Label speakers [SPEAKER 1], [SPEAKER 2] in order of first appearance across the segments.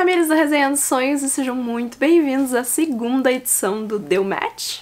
[SPEAKER 1] famílias da Resenha dos Sonhos, e sejam muito bem-vindos à segunda edição do Deu Match.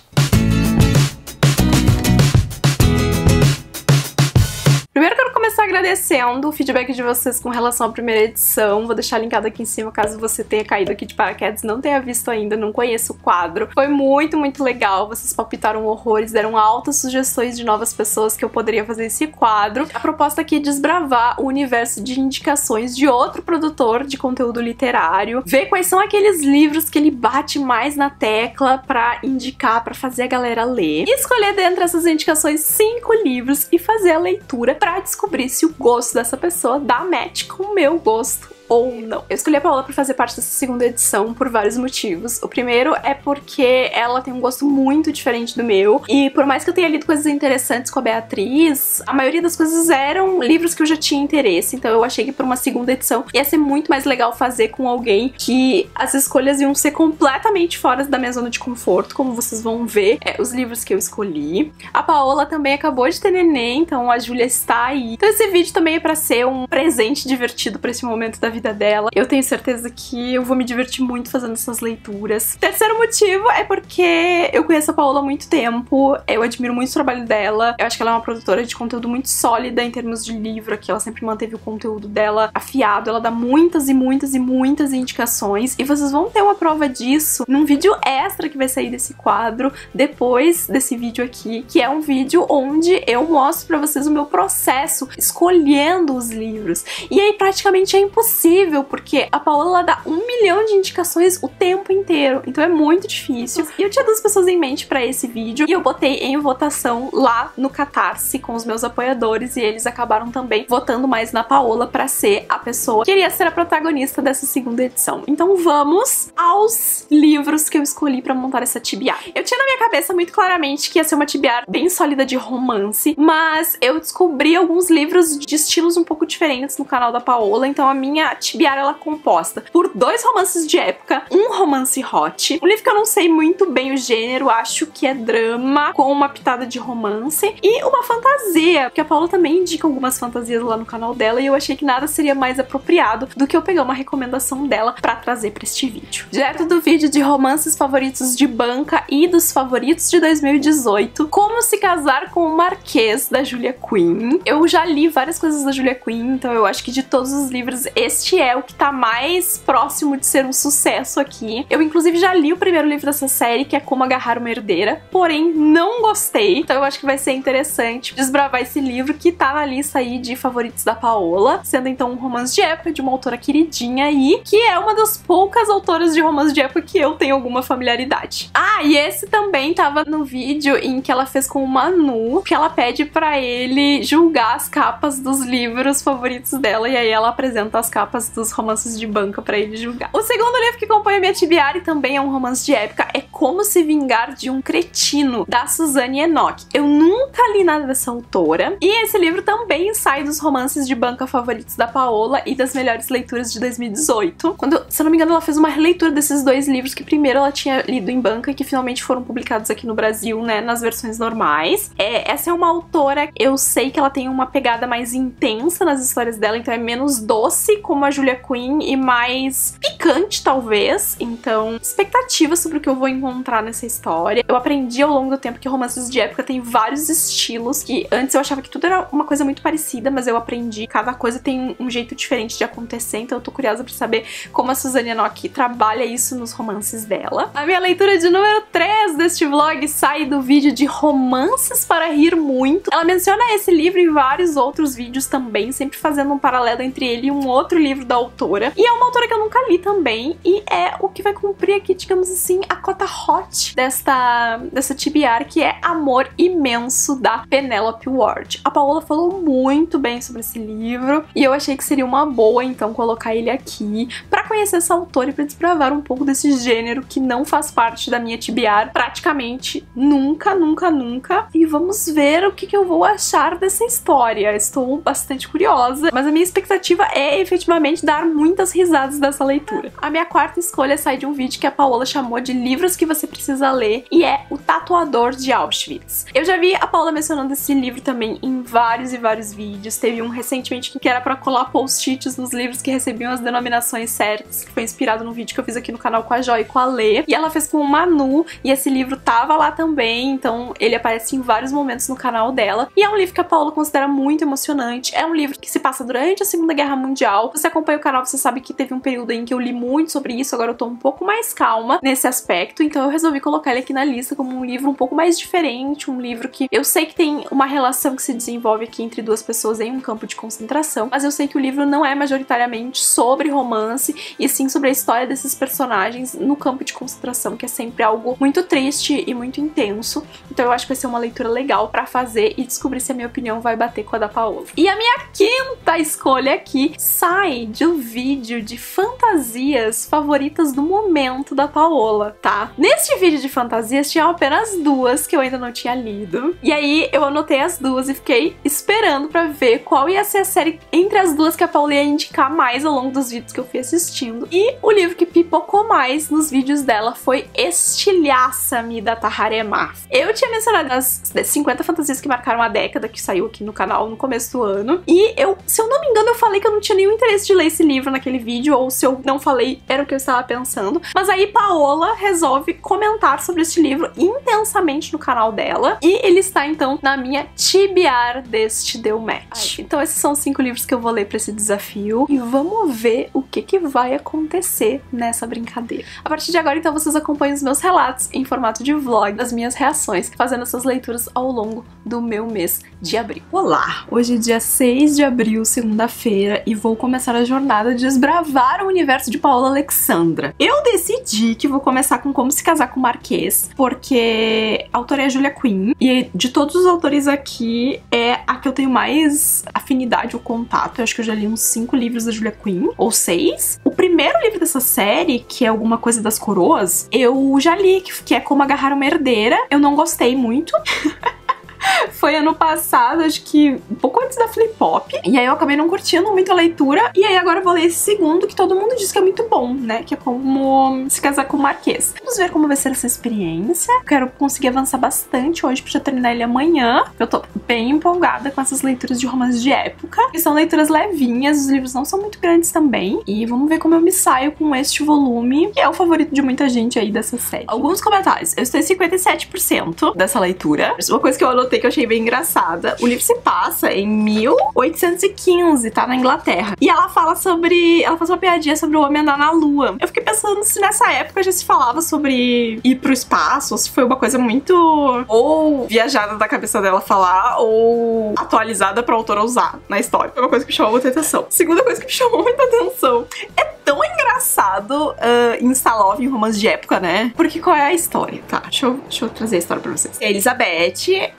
[SPEAKER 1] Primeiro quero começar agradecendo o feedback de vocês com relação à primeira edição. Vou deixar linkado aqui em cima caso você tenha caído aqui de paraquedas, não tenha visto ainda, não conheça o quadro. Foi muito, muito legal, vocês palpitaram horrores, deram altas sugestões de novas pessoas que eu poderia fazer esse quadro. A proposta aqui é desbravar o universo de indicações de outro produtor de conteúdo literário, ver quais são aqueles livros que ele bate mais na tecla pra indicar, pra fazer a galera ler, e escolher dentre essas indicações 5 livros e fazer a leitura pra descobrir se o gosto dessa pessoa dá match com o meu gosto ou não. Eu escolhi a Paola pra fazer parte dessa segunda edição por vários motivos. O primeiro é porque ela tem um gosto muito diferente do meu, e por mais que eu tenha lido coisas interessantes com a Beatriz, a maioria das coisas eram livros que eu já tinha interesse, então eu achei que por uma segunda edição ia ser muito mais legal fazer com alguém que as escolhas iam ser completamente fora da minha zona de conforto, como vocês vão ver, os livros que eu escolhi. A Paola também acabou de ter neném, então a Júlia está aí. Então esse vídeo também é pra ser um presente divertido pra esse momento da vida dela. Eu tenho certeza que eu vou me divertir muito fazendo essas leituras. Terceiro motivo é porque eu conheço a Paola há muito tempo, eu admiro muito o trabalho dela, eu acho que ela é uma produtora de conteúdo muito sólida em termos de livro aqui, ela sempre manteve o conteúdo dela afiado, ela dá muitas e muitas e muitas indicações, e vocês vão ter uma prova disso num vídeo extra que vai sair desse quadro, depois desse vídeo aqui, que é um vídeo onde eu mostro pra vocês o meu processo escolhendo os livros. E aí praticamente é impossível, porque a Paola ela dá 1 milhão de indicações o tempo inteiro, então é muito difícil. E eu tinha 2 pessoas em mente pra esse vídeo, e eu botei em votação lá no Catarse com os meus apoiadores, e eles acabaram também votando mais na Paola pra ser a pessoa que queria ser a protagonista dessa segunda edição. Então vamos aos livros que eu escolhi pra montar essa TBR. Eu tinha na minha cabeça muito claramente que ia ser uma TBR bem sólida de romance, mas eu descobri alguns livros de estilos um pouco diferentes no canal da Paola, então a minha TBR ela é composta por 2 romances de época, um romance hot, um livro que eu não sei muito bem o gênero, acho que é drama com uma pitada de romance, e uma fantasia, porque a Paola também indica algumas fantasias lá no canal dela, e eu achei que nada seria mais apropriado do que eu pegar uma recomendação dela pra trazer pra este vídeo. Direto do vídeo de romances favoritos de banca e dos favoritos de 2018, Como se Casar com o Marquês, da Julia Quinn. Eu já li várias coisas da Julia Quinn, então eu acho que de todos os livros, este é o que tá mais próximo de ser um sucesso aqui. Eu inclusive já li o primeiro livro dessa série, que é Como Agarrar uma Herdeira, porém não gostei, então eu acho que vai ser interessante desbravar esse livro que tá na lista aí de favoritos da Paola, sendo então um romance de época de uma autora queridinha aí, que é uma das poucas autoras de romance de época que eu tenho alguma familiaridade. Ah, e esse também tava no vídeo em que ela fez com o Manu, que ela pede pra ele julgar as capas dos livros favoritos dela, e aí ela apresenta as capas dos romances de banca pra ele julgar. O segundo livro que compõe a minha TBR também é um romance de época, é Como se Vingar de um Cretino, da Suzane Enoch. Eu nunca li nada dessa autora, e esse livro também sai dos romances de banca favoritos da Paola e das melhores leituras de 2018. Quando, se eu não me engano, ela fez uma releitura desses 2 livros que primeiro ela tinha lido em banca e que finalmente foram publicados aqui no Brasil, né, nas versões normais. Essa é uma autora, eu sei que ela tem uma pegada mais intensa nas histórias dela, então é menos doce, como a Julia Quinn, e mais picante, talvez. Então, expectativas sobre o que eu vou encontrar nessa história. Eu aprendi ao longo do tempo que romances de época tem vários estilos, que antes eu achava que tudo era uma coisa muito parecida, mas eu aprendi, cada coisa tem um jeito diferente de acontecer, então eu tô curiosa pra saber como a Suzane Enoch trabalha isso nos romances dela. A minha leitura de número 3 deste vlog sai do vídeo de Romances para Rir Muito. Ela menciona esse livro em vários outros vídeos também, sempre fazendo um paralelo entre ele e um outro livro da autora. E é uma autora que eu nunca li também, e é o que vai cumprir aqui, digamos assim, a cota hot dessa TBR, que é Amor Imenso, da Penelope Ward. A Paola falou muito bem sobre esse livro, e eu achei que seria uma boa, então, colocar ele aqui pra conhecer essa autora e pra desbravar um pouco desse gênero que não faz parte da minha TBR praticamente nunca, nunca, nunca. E vamos ver o que eu vou achar dessa história. Estou bastante curiosa, mas a minha expectativa é efetivamente dar muitas risadas dessa leitura. leitura. A minha quarta escolha sai de um vídeo que a Paola chamou de livros que você precisa ler, e é O Tatuador de Auschwitz. Eu já vi a Paola mencionando esse livro também em vários e vários vídeos. Teve um recentemente que era pra colar post-its nos livros que recebiam as denominações certas, que foi inspirado num vídeo que eu fiz aqui no canal com a Jó e com a Lê. E ela fez com o Manu, e esse livro tava lá também, então ele aparece em vários momentos no canal dela. E é um livro que a Paola considera muito emocionante. É um livro que se passa durante a Segunda Guerra Mundial. Você acompanha o canal, você sabe que teve um período em que eu li muito sobre isso, agora eu tô um pouco mais calma nesse aspecto, então eu resolvi colocar ele aqui na lista como um livro um pouco mais diferente, um livro que eu sei que tem uma relação que se desenvolve aqui entre duas pessoas em um campo de concentração, mas eu sei que o livro não é majoritariamente sobre romance, e sim sobre a história desses personagens no campo de concentração, que é sempre algo muito triste e muito intenso. Então eu acho que vai ser uma leitura legal pra fazer e descobrir se a minha opinião vai bater com a da Paola. E a minha quinta escolha aqui sai de um vídeo de fantasias favoritas do momento da Paola, tá? Neste vídeo de fantasias tinham apenas duas que eu ainda não tinha lido, e aí eu anotei as duas e fiquei esperando pra ver qual ia ser a série entre as duas que a Paola ia indicar mais ao longo dos vídeos que eu fui assistindo. E o livro que pipocou mais nos vídeos dela foi Estilhaça-me, da Tahereh Mafi. Eu tinha mencionado as 50 fantasias que marcaram a década, que saiu aqui no canal no começo do ano, e se eu não me engano, eu falei que eu não tinha nenhum interesse de ler esse livro naquele vídeo, ou se eu não falei, era o que eu estava pensando. Mas aí Paola resolve comentar sobre este livro intensamente no canal dela, e ele está então na minha TBR deste Deu Match. Então esses são os 5 livros que eu vou ler pra esse desafio, e vamos ver o que vai acontecer nessa brincadeira. A partir de agora, então, vocês acompanham os meus relatos em formato de vlog, das minhas reações, fazendo essas leituras ao longo do meu mês de abril. Olá! Hoje é dia 6 de abril, segunda-feira, e vou começar a jornada de desbravar o universo de Paola Alexandra. Eu decidi que vou começar com Como Se Casar com o Marquês, porque a autora é a Julia Quinn, e de todos os autores aqui, é a que eu tenho mais afinidade ou contato. Eu acho que eu já li uns 5 livros da Julia Quinn, ou 6. O primeiro livro dessa série, que é Alguma Coisa das Coroas, eu já li, que é Como Agarrar uma Herdeira. Eu não gostei muito. Foi ano passado, acho que um pouco antes da Flip Pop. E aí eu acabei não curtindo muito a leitura. E aí agora eu vou ler esse segundo, que todo mundo diz que é muito bom, né? Que é Como Se Casar com o Marquês. Vamos ver como vai ser essa experiência. Eu quero conseguir avançar bastante hoje pra já terminar ele amanhã. Eu tô bem empolgada com essas leituras de romances de época. E são leituras levinhas, os livros não são muito grandes também. E vamos ver como eu me saio com este volume, que é o favorito de muita gente aí dessa série. Alguns comentários. Eu estou em 57% dessa leitura. Uma coisa que eu anotei que eu achei bem engraçada. O livro se passa em 1815, tá? Na Inglaterra. E ela fala sobre... Ela faz uma piadinha sobre o homem andar na lua. Eu fiquei pensando se nessa época já se falava sobre ir pro espaço, ou se foi uma coisa muito... ou viajada da cabeça dela falar, ou atualizada pra autora usar na história. Foi uma coisa que me chamou muita atenção. Segunda coisa que me chamou muita atenção. É tão engraçado Instalov em romance de época, né? Porque qual é a história? Tá, deixa eu trazer a história pra vocês. A Elizabeth,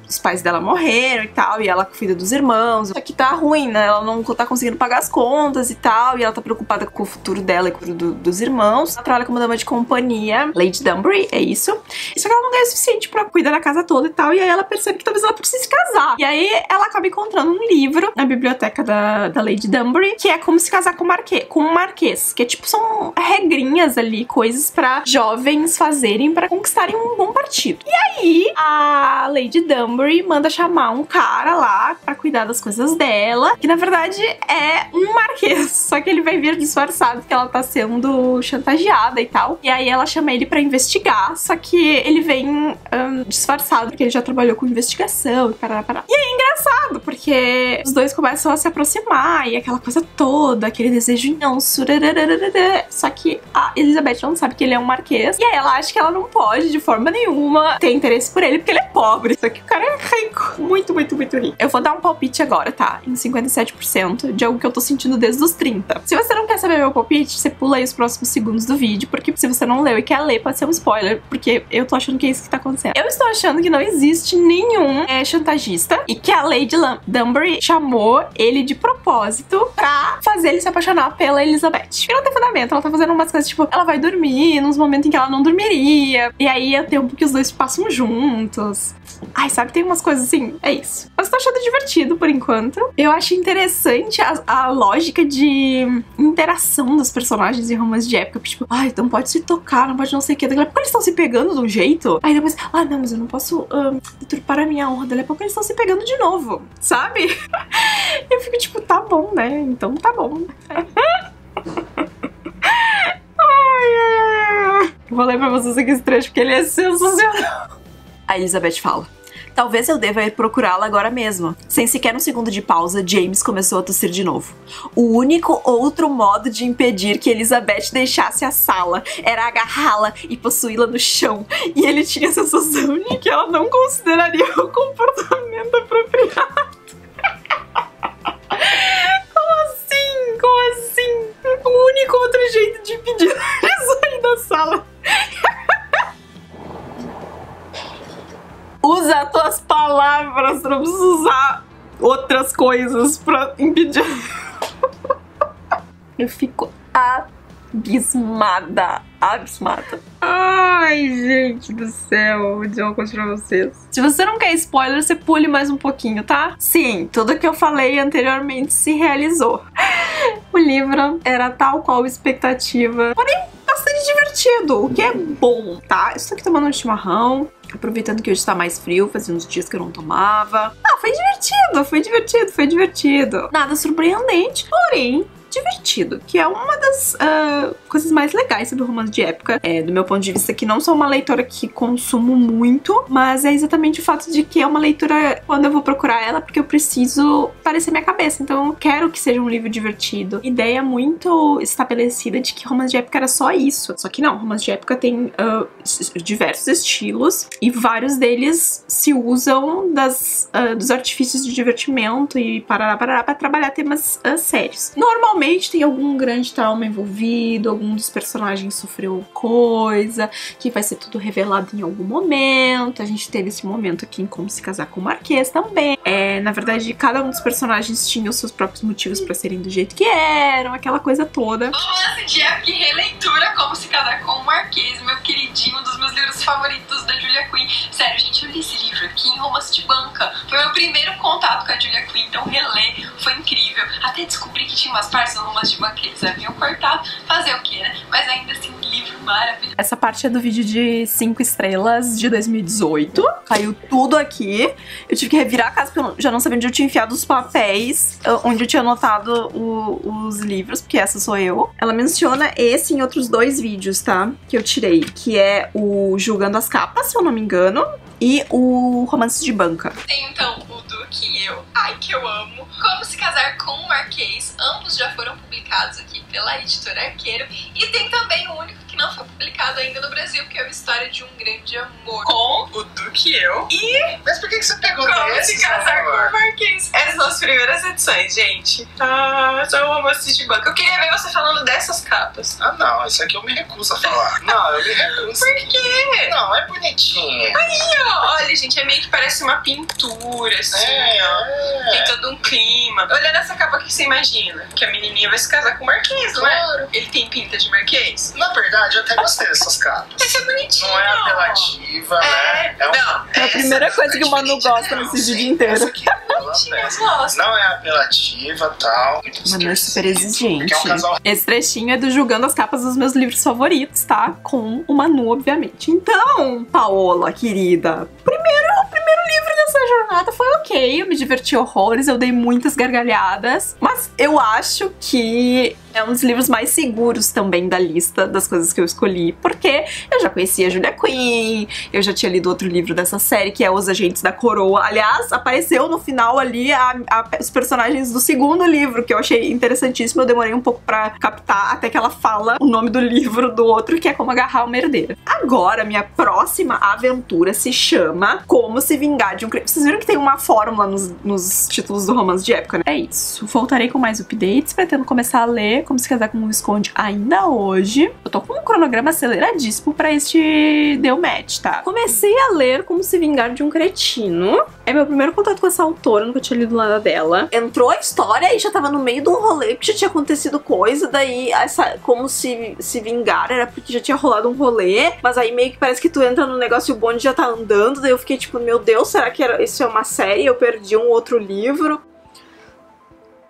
[SPEAKER 1] os pais dela morreram e tal, e ela cuida dos irmãos. Só que tá ruim, né? Ela não tá conseguindo pagar as contas e tal, e ela tá preocupada com o futuro dela e com o dos irmãos. Ela trabalha como dama de companhia, Lady Dunbury, é isso. Só que ela não ganha o suficiente pra cuidar da casa toda e tal, e aí ela percebe que talvez ela precise casar. E aí ela acaba encontrando um livro na biblioteca da Lady Dunbury, que é Como Se Casar com um Marquês, que é tipo, são regrinhas ali, coisas pra jovens fazerem pra conquistarem um bom partido. E aí a Lady Dunbury manda chamar um cara lá pra cuidar das coisas dela, que na verdade é um marquês, só que ele vai vir disfarçado que ela tá sendo chantageada e tal. E aí ela chama ele pra investigar, só que ele vem disfarçado, porque ele já trabalhou com investigação e parará. E é engraçado, porque os dois começam a se aproximar e aquela coisa toda, aquele desejo imenso. Só que a Elizabeth não sabe que ele é um marquês, e aí ela acha que ela não pode de forma nenhuma ter interesse por ele, porque ele é pobre. Só que o cara é rico, muito, muito, muito rico. Eu vou dar um palpite agora, tá? Em 57% de algo que eu tô sentindo desde os 30. Se você não quer saber meu palpite, você pula aí os próximos segundos do vídeo, porque se você não leu e quer ler, pode ser um spoiler, porque eu tô achando que é isso que tá acontecendo. Eu estou achando que não existe nenhum chantagista, e que a Lady Dunbury chamou ele de propósito pra fazer ele se apaixonar pela Elizabeth. E não tem fundamento, ela tá fazendo fazendo umas coisas, tipo, ela vai dormir nos momentos em que ela não dormiria. E aí é o tempo que os dois passam juntos. Ai, sabe, tem umas coisas assim, é isso. Mas tô achando divertido por enquanto. Eu acho interessante a lógica de interação dos personagens em romances de época. Tipo, ai, não pode se tocar, não pode não sei o que. Daqui a pouco eles estão se pegando de um jeito. Aí depois, ah, não, mas eu não posso deturpar a minha honra. Daqui a pouco eles estão se pegando de novo, sabe? Eu fico tipo, tá bom, né? Então tá bom. Vou ler pra vocês aqui esse trecho porque ele é sensacional. A Elizabeth fala: talvez eu deva ir procurá-la agora mesmo. Sem sequer um segundo de pausa, James começou a tossir de novo. O único outro modo de impedir que Elizabeth deixasse a sala era agarrá-la e possuí-la no chão. E ele tinha a sensação de que ela não consideraria o comportamento apropriado. Como assim? Como assim? O único outro jeito de impedir ela sair da sala. Usa as tuas palavras, não precisa usar outras coisas pra impedir. Eu fico abismada. Abismada. Ai, gente do céu. Vou dizer uma coisa pra vocês. Se você não quer spoiler, você pule mais um pouquinho, tá? Sim, tudo que eu falei anteriormente se realizou. O livro era tal qual expectativa, porém bastante divertido, o que é bom, tá? Estou aqui tomando um chimarrão, aproveitando que hoje tá mais frio, fazia uns dias que eu não tomava. Ah, foi divertido, foi divertido, foi divertido. Nada surpreendente, porém divertido, que é uma das coisas mais legais sobre o romance de época, do meu ponto de vista, que não sou uma leitora que consumo muito, mas é exatamente o fato de que é uma leitura quando eu vou procurar ela, porque eu preciso parecer minha cabeça, então eu quero que seja um livro divertido. Ideia muito estabelecida de que romance de época era só isso, só que não, romance de época tem diversos estilos e vários deles se usam dos artifícios de divertimento e parará pra trabalhar temas sérios. Normalmente tem algum grande trauma envolvido, algum dos personagens sofreu coisa, que vai ser tudo revelado em algum momento. A gente teve esse momento aqui em Como Se Casar com o Marquês também. Na verdade, cada um dos personagens tinha os seus próprios motivos pra serem do jeito que eram, aquela coisa toda.
[SPEAKER 2] Romance de época e releitura, Como Se Casar com o Marquês, meu queridinho, um dos meus livros favoritos da Julia Quinn. Sério, gente, eu li esse livro aqui em Romance de Banca. Foi meu primeiro contato com a Julia Quinn, então reler foi incrível. Até descobri que tinha umas partes no Romance de Banca que eles haviam cortado. Fazer o quê, né? Mas ainda assim, um livro maravilhoso.
[SPEAKER 1] Essa parte é do vídeo de 5 estrelas de 2018. Caiu tudo aqui. Eu tive que revirar a casa porque eu já não sabia onde eu tinha enfiado os papéis, onde eu tinha anotado os livros, porque essa sou eu. Ela menciona esse em outros 2 vídeos, tá? Que eu tirei, que é o Julgando as Capas, se eu não me engano, e o Romance de Banca.
[SPEAKER 2] Tem então o Duque e eu, ai que eu amo, Como Se Casar com o Marquês, ambos já foram publicados aqui pela editora Arqueiro, e tem também o único que não foi publicado ainda no Brasil, que é a História de um Grande Amor, com o Duque e eu, e
[SPEAKER 3] Mas por que você pegou
[SPEAKER 2] Como
[SPEAKER 3] desses,
[SPEAKER 2] Se Casar com
[SPEAKER 3] amor?
[SPEAKER 2] o Marquês. Essas são as primeiras edições, gente. Ah, são romances de banca. Eu queria ver você falando dessas capas.
[SPEAKER 3] Ah, não, isso aqui eu me recuso a falar. Não, eu me recuso.
[SPEAKER 2] Por quê?
[SPEAKER 3] Não, é bonitinha.
[SPEAKER 2] Olha, gente, é meio que parece uma pintura, assim, ó. Tem todo um clima. Olhando essa capa aqui, você imagina que a menininha vai se casar com o Marquês, não é?
[SPEAKER 3] Claro.
[SPEAKER 2] Ele tem pinta de Marquês?
[SPEAKER 3] Na verdade, eu até gostei dessas capas.
[SPEAKER 2] Esse é bonitinho.
[SPEAKER 3] Não é apelativa, né?
[SPEAKER 2] Não.
[SPEAKER 1] É a primeira coisa que o Manu gosta nesse vídeo inteiro.
[SPEAKER 3] Essa aqui eu
[SPEAKER 2] Bonitinho,
[SPEAKER 3] gosto.
[SPEAKER 2] eu gosto.
[SPEAKER 3] Não é apelativa e tal.
[SPEAKER 1] Manu é super exigente.
[SPEAKER 3] Porque é um casal.
[SPEAKER 1] Esse trechinho é do Julgando as Capas dos meus livros favoritos, tá? Com o Manu, obviamente. Então, Paola, querida, o primeiro livro dessa jornada foi ok, eu me diverti horrores, eu dei muitas gargalhadas, mas eu acho que é um dos livros mais seguros também da lista das coisas que eu escolhi, porque eu já conhecia a Julia Quinn, eu já tinha lido outro livro dessa série, que é Os Agentes da Coroa. Aliás, apareceu no final ali os personagens do segundo livro, que eu achei interessantíssimo, eu demorei um pouco pra captar, até que ela fala o nome do livro do outro, que é Como Agarrar uma Herdeira. Agora, minha próxima aventura se chama Como Se Vingar de um Crime. Vocês viram que tem uma fórmula nos títulos do romance de época, né? É isso. Voltarei com mais updates, pretendo começar a ler Como Se Casar com um Visconde ainda hoje. Eu tô com um cronograma aceleradíssimo pra este Deu Match, tá? Comecei a ler Como Se Vingar de um Cretino. É meu primeiro contato com essa autora, nunca tinha lido nada dela. Entrou a história e já tava no meio de um rolê, porque já tinha acontecido coisa, daí essa Como Se Vingar era porque já tinha rolado um rolê, mas aí meio que parece que tu entra no negócio e o bonde já tá andando, daí eu fiquei tipo, meu Deus, será que isso é uma série? Eu perdi um outro livro.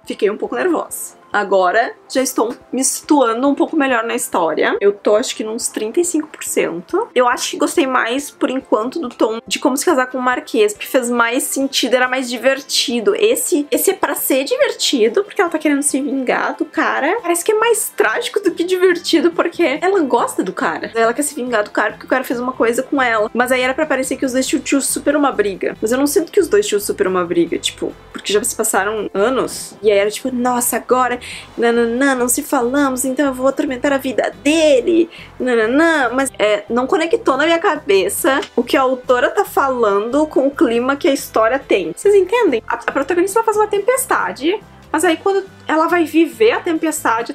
[SPEAKER 1] Fiquei um pouco nervosa. Agora já estou me situando um pouco melhor na história. Eu tô acho que nos 35%. Eu acho que gostei mais, por enquanto, do tom de Como Se Casar com o Marquês, porque fez mais sentido, era mais divertido. Esse é pra ser divertido, porque ela tá querendo se vingar do cara. Parece que é mais trágico do que divertido, porque ela gosta do cara. Ela quer se vingar do cara porque o cara fez uma coisa com ela. Mas aí era pra parecer que os dois tinham super uma briga. Mas eu não sinto que os dois tinham super uma briga, tipo, porque já se passaram anos. E aí era tipo, nossa, agora nananã, não se falamos, então eu vou atormentar a vida dele, nananã, mas não conectou na minha cabeça o que a autora tá falando com o clima que a história tem. Vocês entendem? A protagonista vai fazer uma tempestade, mas aí quando ela vai viver a tempestade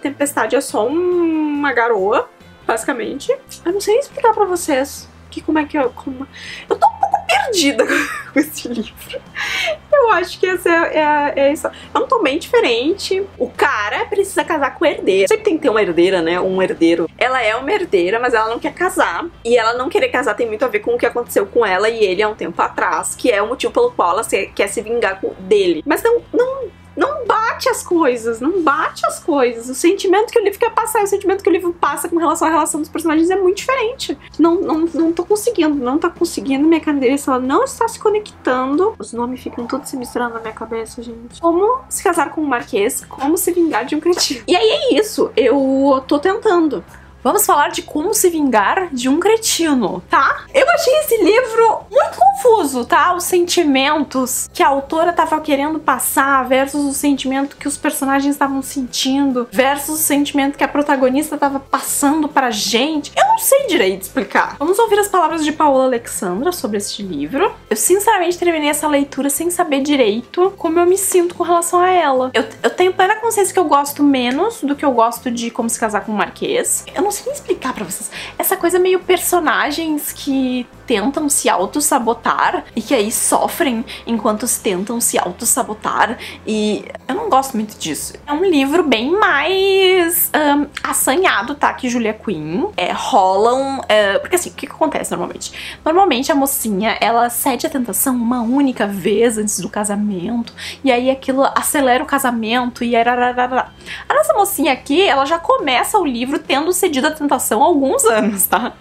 [SPEAKER 1] é só uma garoa, basicamente. Eu não sei explicar pra vocês como é que eu tô um pouco perdida com esse livro. Eu acho que essa é isso. É um tom bem diferente. O cara precisa casar com o herdeiro. Sempre tem que ter uma herdeira, né? Um herdeiro. Ela é uma herdeira, mas ela não quer casar. E ela não querer casar tem muito a ver com o que aconteceu com ela e ele há um tempo atrás, que é o motivo pelo qual ela quer se vingar dele. Mas não bate as coisas, não bate as coisas. O sentimento que o livro quer passar e o sentimento que o livro passa com relação à relação dos personagens é muito diferente. Não tô conseguindo, não tá conseguindo. Minha cabeça, ela não está se conectando. Os nomes ficam todos se misturando na minha cabeça, gente. Como se casar com um marquês, como se vingar de um cretino. E aí é isso, eu tô tentando. Vamos falar de Como Se Vingar de um Cretino, tá? Eu achei esse livro muito confuso, tá? Os sentimentos que a autora tava querendo passar versus o sentimento que os personagens estavam sentindo versus o sentimento que a protagonista tava passando pra gente. Eu não sei direito explicar. Vamos ouvir as palavras de Paola Alexandra sobre este livro. Eu sinceramente terminei essa leitura sem saber direito como eu me sinto com relação a ela. Eu tenho plena consciência que eu gosto menos do que eu gosto de Como Se Casar com o Marquês. Eu não sei nem explicar pra vocês. Essa coisa meio personagens que tentam se auto-sabotar e que aí sofrem enquanto tentam se auto-sabotar, e eu não gosto muito disso. É um livro bem mais assanhado, tá? Que Julia Quinn. Rolam... porque assim, o que acontece normalmente? Normalmente a mocinha, ela cede a tentação uma única vez antes do casamento, e aí aquilo acelera o casamento, e a nossa mocinha aqui, ela já começa o livro tendo cedido a tentação há alguns anos, tá?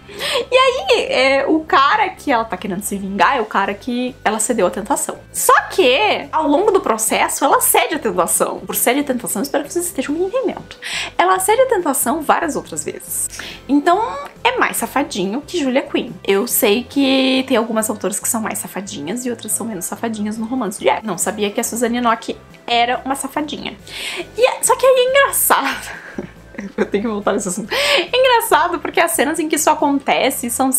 [SPEAKER 1] E aí, o cara que ela tá querendo se vingar é o cara que ela cedeu a tentação. Só que, ao longo do processo, ela cede a tentação. Por cede a tentação, espero que vocês estejam me entendendo. Ela cede a tentação várias outras vezes. Então, é mais safadinho que Julia Quinn. Eu sei que tem algumas autoras que são mais safadinhas e outras são menos safadinhas no romance de época. Não sabia que a Suzanne Nock era uma safadinha. Só que aí é engraçado. Eu tenho que voltar nesse assunto. É engraçado porque as cenas em que isso acontece são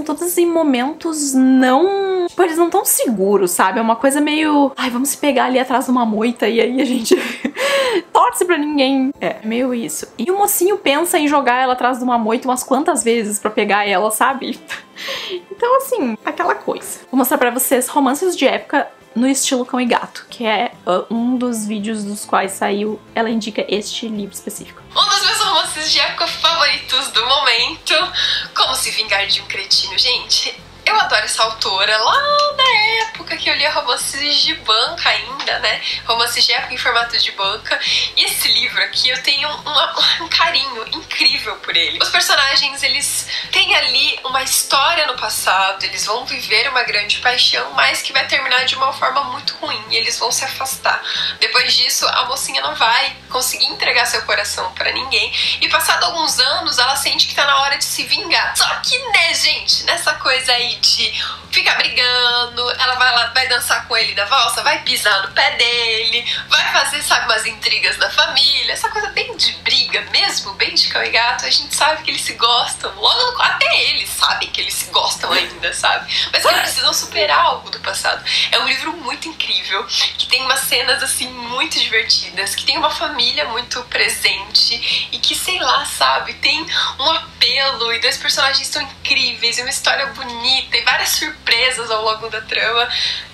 [SPEAKER 1] todas em momentos não... Tipo, eles não tão seguros, sabe? É uma coisa meio... Ai, vamos se pegar ali atrás de uma moita e aí a gente torce pra ninguém. É meio isso. E o mocinho pensa em jogar ela atrás de uma moita umas quantas vezes pra pegar ela, sabe? Então, assim, aquela coisa. Vou mostrar pra vocês romances de época no estilo Cão e Gato, que é um dos vídeos dos quais saiu, ela indica este livro específico.
[SPEAKER 2] Um dos meus romances de época favoritos do momento, Como Se Vingar de um Cretino. Gente, eu adoro essa autora lá da época que eu lia romances de banca ainda, né? Romances de época em formato de banca. E esse livro aqui, eu tenho um carinho incrível por ele. Os personagens, eles têm ali uma história no passado, eles vão viver uma grande paixão, mas que vai terminar de uma forma muito ruim, e eles vão se afastar. Depois disso, a mocinha não vai conseguir entregar seu coração pra ninguém, e passado alguns anos, ela sente que tá na hora de se vingar. Só que, né, gente, nessa coisa aí de ficar brigando, ela vai lá, vai dançar com ele na valsa, vai pisar no pé dele, vai fazer, sabe, umas intrigas na família, essa coisa bem de briga mesmo, bem de cão e gato. A gente sabe que eles se gostam, logo até eles sabem que eles se gostam ainda, sabe? Mas que eles precisam superar algo do passado. É um livro muito incrível, que tem umas cenas, assim, muito divertidas, que tem uma família muito presente e que, sei lá, sabe, tem um apelo e dois personagens tão incríveis e uma história bonita e várias surpresas ao longo da trama.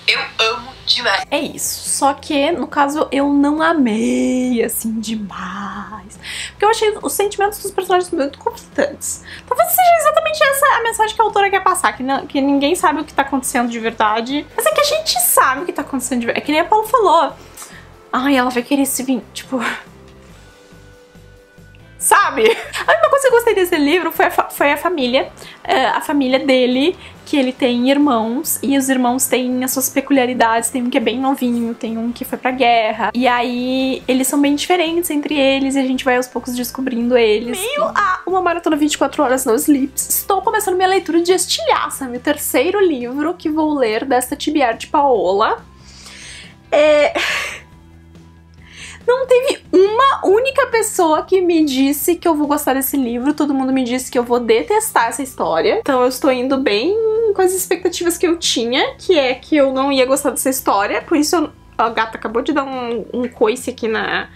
[SPEAKER 2] Eu amo demais.
[SPEAKER 1] É isso, só que no caso eu não amei assim demais, porque eu achei os sentimentos dos personagens muito conflitantes. Talvez seja exatamente essa a mensagem que a autora quer passar, que ninguém sabe o que tá acontecendo de verdade, mas é que a gente sabe o que tá acontecendo de verdade. É que nem a Paula falou, ai, ela vai querer se vir, tipo... Sabe? A única coisa que eu gostei desse livro foi a família dele, que ele tem irmãos, e os irmãos têm as suas peculiaridades. Tem um que é bem novinho, tem um que foi pra guerra, e aí eles são bem diferentes entre eles, e a gente vai aos poucos descobrindo eles. Meio a uma maratona 24 horas no Sleeps, estou começando minha leitura de Estilhaça, meu terceiro livro que vou ler desta TBR de Paola. Não teve uma única pessoa que me disse que eu vou gostar desse livro. Todo mundo me disse que eu vou detestar essa história. Então eu estou indo bem com as expectativas que eu tinha, que é que eu não ia gostar dessa história. Por isso a gata acabou de dar um coice aqui na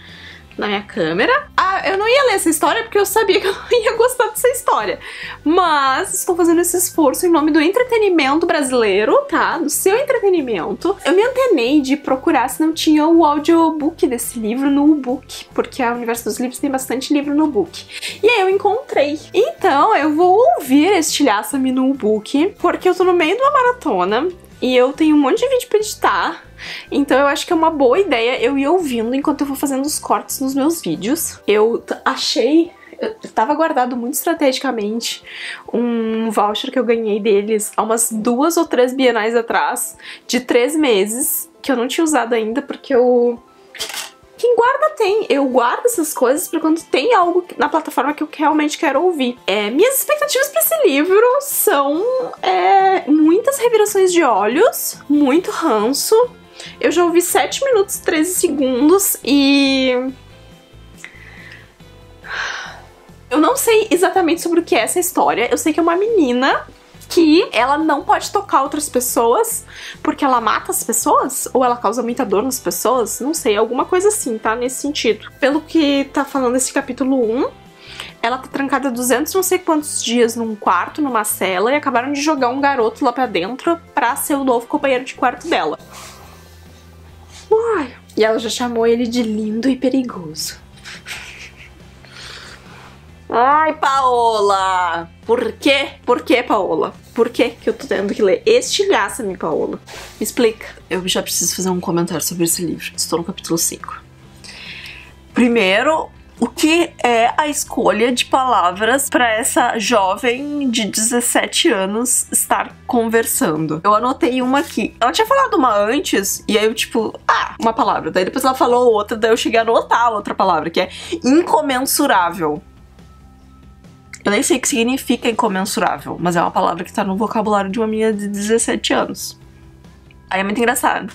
[SPEAKER 1] minha câmera. Eu não ia ler essa história porque eu sabia que eu não ia gostar dessa história. Mas estou fazendo esse esforço em nome do entretenimento brasileiro, tá? Do seu entretenimento. Eu me antenei de procurar se não tinha o audiobook desse livro no e-book, porque a Universo dos Livros tem bastante livro no book. E aí eu encontrei. Então eu vou ouvir Estilhaça-me no e-book, porque eu tô no meio de uma maratona e eu tenho um monte de vídeo pra editar. Então eu acho que é uma boa ideia eu ir ouvindo enquanto eu vou fazendo os cortes nos meus vídeos. Eu tava guardado muito estrategicamente um voucher que eu ganhei deles há umas 2 ou 3 bienais atrás, de 3 meses, que eu não tinha usado ainda, porque quem guarda tem. Eu guardo essas coisas pra quando tem algo na plataforma que eu realmente quero ouvir. Minhas expectativas pra esse livro são muitas revirações de olhos, muito ranço. Eu já ouvi 7 minutos e 13 segundos e... eu não sei exatamente sobre o que é essa história. Eu sei que é uma menina que ela não pode tocar outras pessoas porque ela mata as pessoas? Ou ela causa muita dor nas pessoas? Não sei, alguma coisa assim, tá? Nesse sentido. Pelo que tá falando esse capítulo 1, ela tá trancada 200 não sei quantos dias num quarto, numa cela, e acabaram de jogar um garoto lá pra dentro pra ser o novo companheiro de quarto dela. Uai. E ela já chamou ele de lindo e perigoso. Ai, Paola! Por quê? Por que, Paola? Por que que eu tô tendo que ler Estilhaça-me, Paola? Me explica. Eu já preciso fazer um comentário sobre esse livro. Estou no capítulo 5. Primeiro, o que é a escolha de palavras para essa jovem de 17 anos estar conversando? Eu anotei uma aqui. Ela tinha falado uma antes, e aí eu tipo, uma palavra. Daí depois ela falou outra, daí eu cheguei a anotar a outra palavra, que é incomensurável. Eu nem sei o que significa incomensurável, mas é uma palavra que tá no vocabulário de uma menina de 17 anos. Aí é muito engraçado,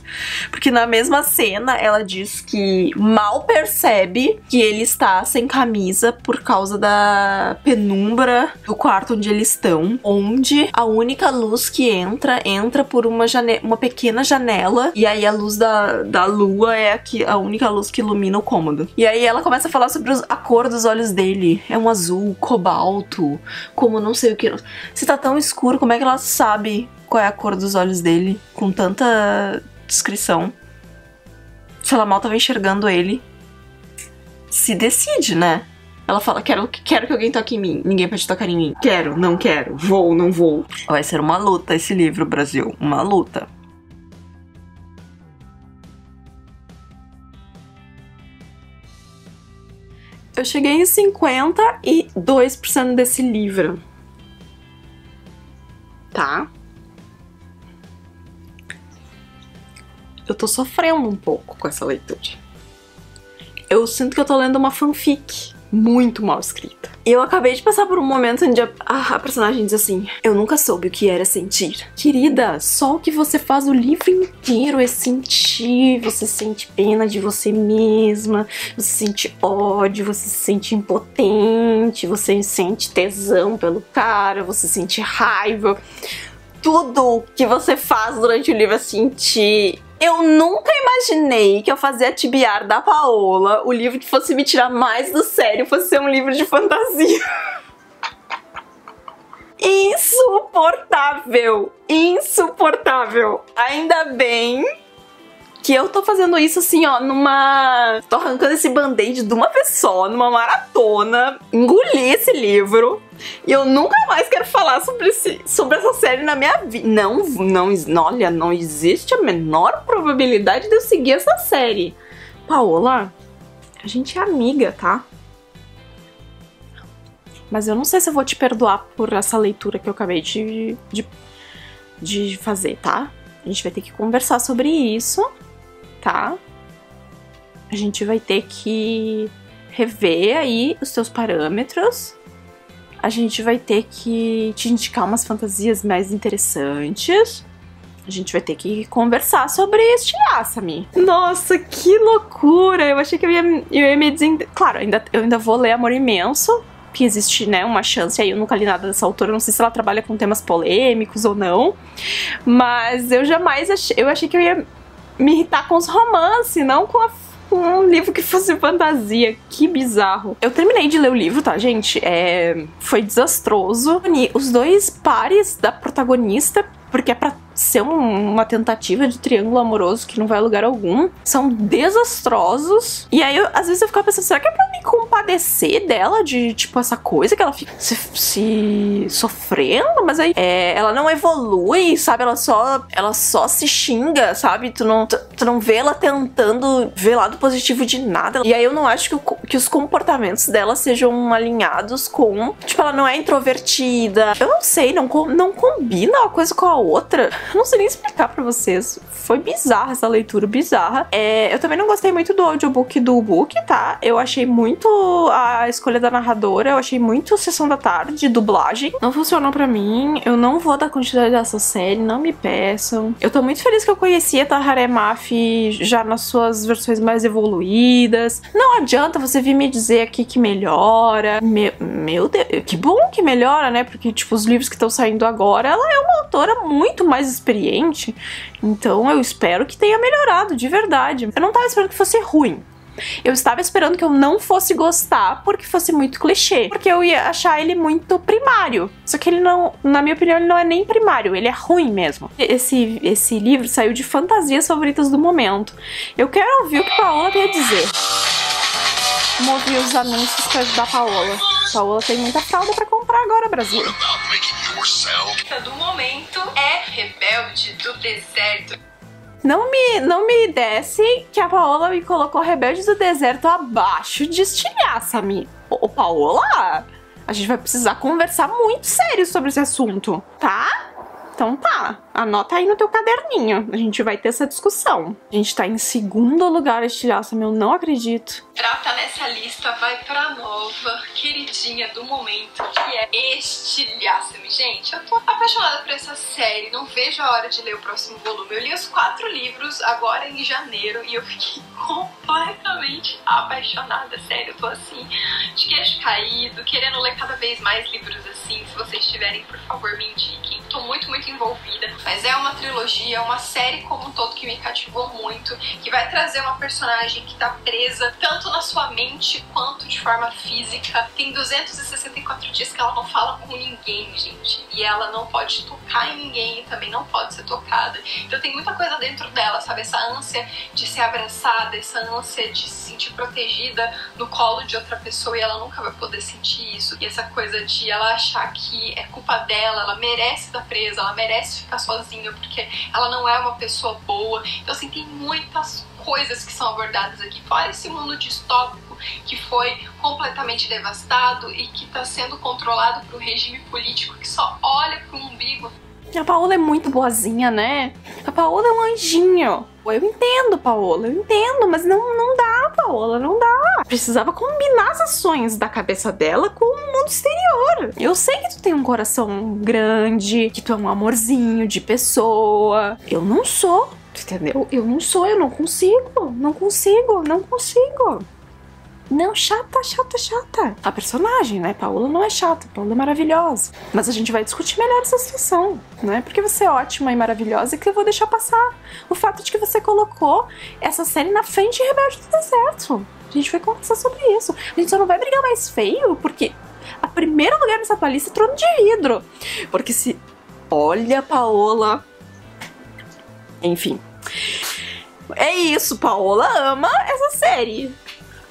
[SPEAKER 1] porque na mesma cena ela diz que mal percebe que ele está sem camisa por causa da penumbra do quarto onde eles estão, onde a única luz que entra por uma pequena janela, e aí a luz da lua é a única luz que ilumina o cômodo. E aí ela começa a falar sobre a cor dos olhos dele, é um azul cobalto, como não sei o que. Se tá tão escuro, como é que ela sabe qual é a cor dos olhos dele, com tanta descrição? Se ela mal tava enxergando ele. Se decide, né? Ela fala, quero que alguém toque em mim. Ninguém pode tocar em mim. Quero, não quero. Vou, não vou. Vai ser uma luta esse livro, Brasil. Uma luta. Eu cheguei em 52% desse livro. Tá? Eu tô sofrendo um pouco com essa leitura. Eu sinto que eu tô lendo uma fanfic. muito mal escrita. Eu acabei de passar por um momento onde a personagem diz assim: eu nunca soube o que era sentir. Querida, só o que você faz o livro inteiro é sentir. Você sente pena de você mesma, você sente ódio, você se sente impotente, você sente tesão pelo cara, você sente raiva. Tudo que você faz durante o livro é sentir. Eu nunca imaginei que eu fazia Tibiar da Paola, o livro que fosse me tirar mais do sério, fosse ser um livro de fantasia. Insuportável! Insuportável! Ainda bem que eu tô fazendo isso assim, ó, tô arrancando esse band-aid de uma vez só, numa maratona, engoli esse livro, e eu nunca mais quero falar sobre essa série na minha vida. Olha, não existe a menor probabilidade de eu seguir essa série. Paola, a gente é amiga, tá? Mas eu não sei se eu vou te perdoar por essa leitura que eu acabei de fazer, tá? A gente vai ter que conversar sobre isso, tá? A gente vai ter que rever aí os teus parâmetros. A gente vai ter que te indicar umas fantasias mais interessantes. A gente vai ter que conversar sobre estilhaça-me. Nossa, que loucura! Eu achei que eu ia me dizer... Claro, eu ainda vou ler Amor Imenso, que existe, né, uma chance aí. Eu nunca li nada dessa autora, não sei se ela trabalha com temas polêmicos ou não. Mas eu jamais achei que eu ia me irritar com os romances, não com um livro que fosse fantasia. Que bizarro. Eu terminei de ler o livro, tá, gente? Foi desastroso. Os dois pares da protagonista, porque é pra ser uma tentativa de triângulo amoroso que não vai a lugar algum, são desastrosos. E aí, às vezes eu ficava pensando, será que é pra me compadecer dela, de, tipo, essa coisa que ela fica se sofrendo? Mas aí, ela não evolui, sabe? Ela só se xinga, sabe? Tu não vê ela tentando ver lado positivo de nada. E aí eu não acho que os comportamentos dela sejam alinhados com... Tipo, ela não é introvertida. Eu não sei, não combina uma coisa com a outra. Não sei nem explicar pra vocês. Foi bizarra essa leitura, bizarra. Eu também não gostei muito do audiobook do book, tá? Eu achei muito a escolha da narradora, eu achei muito Sessão da Tarde, dublagem. Não funcionou pra mim. Eu não vou dar continuidade dessa série, não me peçam. Eu tô muito feliz que eu conheci a Tahereh Mafi já nas suas versões mais evoluídas. Não adianta você vir me dizer aqui que melhora. Meu Deus, que bom que melhora, né? Porque, tipo, os livros que estão saindo agora, ela é uma autora muito mais experiente, então eu espero que tenha melhorado, de verdade. Eu não tava esperando que fosse ruim. Eu estava esperando que eu não fosse gostar porque fosse muito clichê, porque eu ia achar ele muito primário. Só que ele não, na minha opinião, ele não é nem primário, ele é ruim mesmo. Esse livro saiu de fantasias favoritas do momento. Eu quero ouvir o que Paola tem a dizer. Vamos ouvir os anúncios da Paola. Paola tem muita fralda pra comprar agora, Brasil.
[SPEAKER 2] Do momento é Rebelde do Deserto.
[SPEAKER 1] Não me desce que a Paola me colocou Rebelde do Deserto abaixo de estilhaça-me. Ô, Paola, a gente vai precisar conversar muito sério sobre esse assunto, tá? Então tá, anota aí no teu caderninho, a gente vai ter essa discussão. A gente tá em segundo lugar, estilhaça-me, eu não acredito.
[SPEAKER 2] Prata nessa lista vai pra nova queridinha do momento, que é Estilhaça-me. Gente, eu tô apaixonada por essa série, não vejo a hora de ler o próximo volume. Eu li os 4 livros agora em janeiro e eu fiquei completamente apaixonada, sério. Eu tô assim, de queixo caído, querendo ler cada vez mais livros assim. Se vocês tiverem, por favor, me indiquem. Tô muito envolvida. Mas é uma trilogia, é uma série como um todo que me cativou muito, que vai trazer uma personagem que tá presa tanto na sua mente quanto de forma física. Tem 264 dias que ela não fala com ninguém, gente. E ela não pode tocar em ninguém e também não pode ser tocada. Então tem muita coisa dentro dela, sabe? Essa ânsia de ser abraçada, essa ânsia de se sentir protegida no colo de outra pessoa e ela nunca vai poder sentir isso. E essa coisa de ela achar que é culpa dela, ela merece estar presa, ela merece ficar sozinha porque ela não é uma pessoa boa. Então assim, tem muitas coisas que são abordadas aqui, fora esse mundo distópico que foi completamente devastado e que está sendo controlado por um regime político que só olha para o umbigo.
[SPEAKER 1] A Paola é muito boazinha, né? A Paola é um anjinho. Eu entendo, Paola, eu entendo, mas não dá, Paola, não dá. Precisava combinar as ações da cabeça dela com o mundo exterior. Eu sei que tu tem um coração grande, que tu é um amorzinho de pessoa. Eu não sou, entendeu? Eu não sou, eu não consigo. Não, chata. A personagem, né? Paola não é chata, Paola é maravilhosa. Mas a gente vai discutir melhor essa situação, né? Porque você é ótima e maravilhosa e que eu vou deixar passar o fato de que você colocou essa série na frente de Rebelde do Deserto. A gente vai conversar sobre isso. A gente só não vai brigar mais feio, porque a primeiro lugar nessa tua lista é Trono de Vidro. Porque se... Olha, Paola... Enfim. É isso, Paola ama essa série.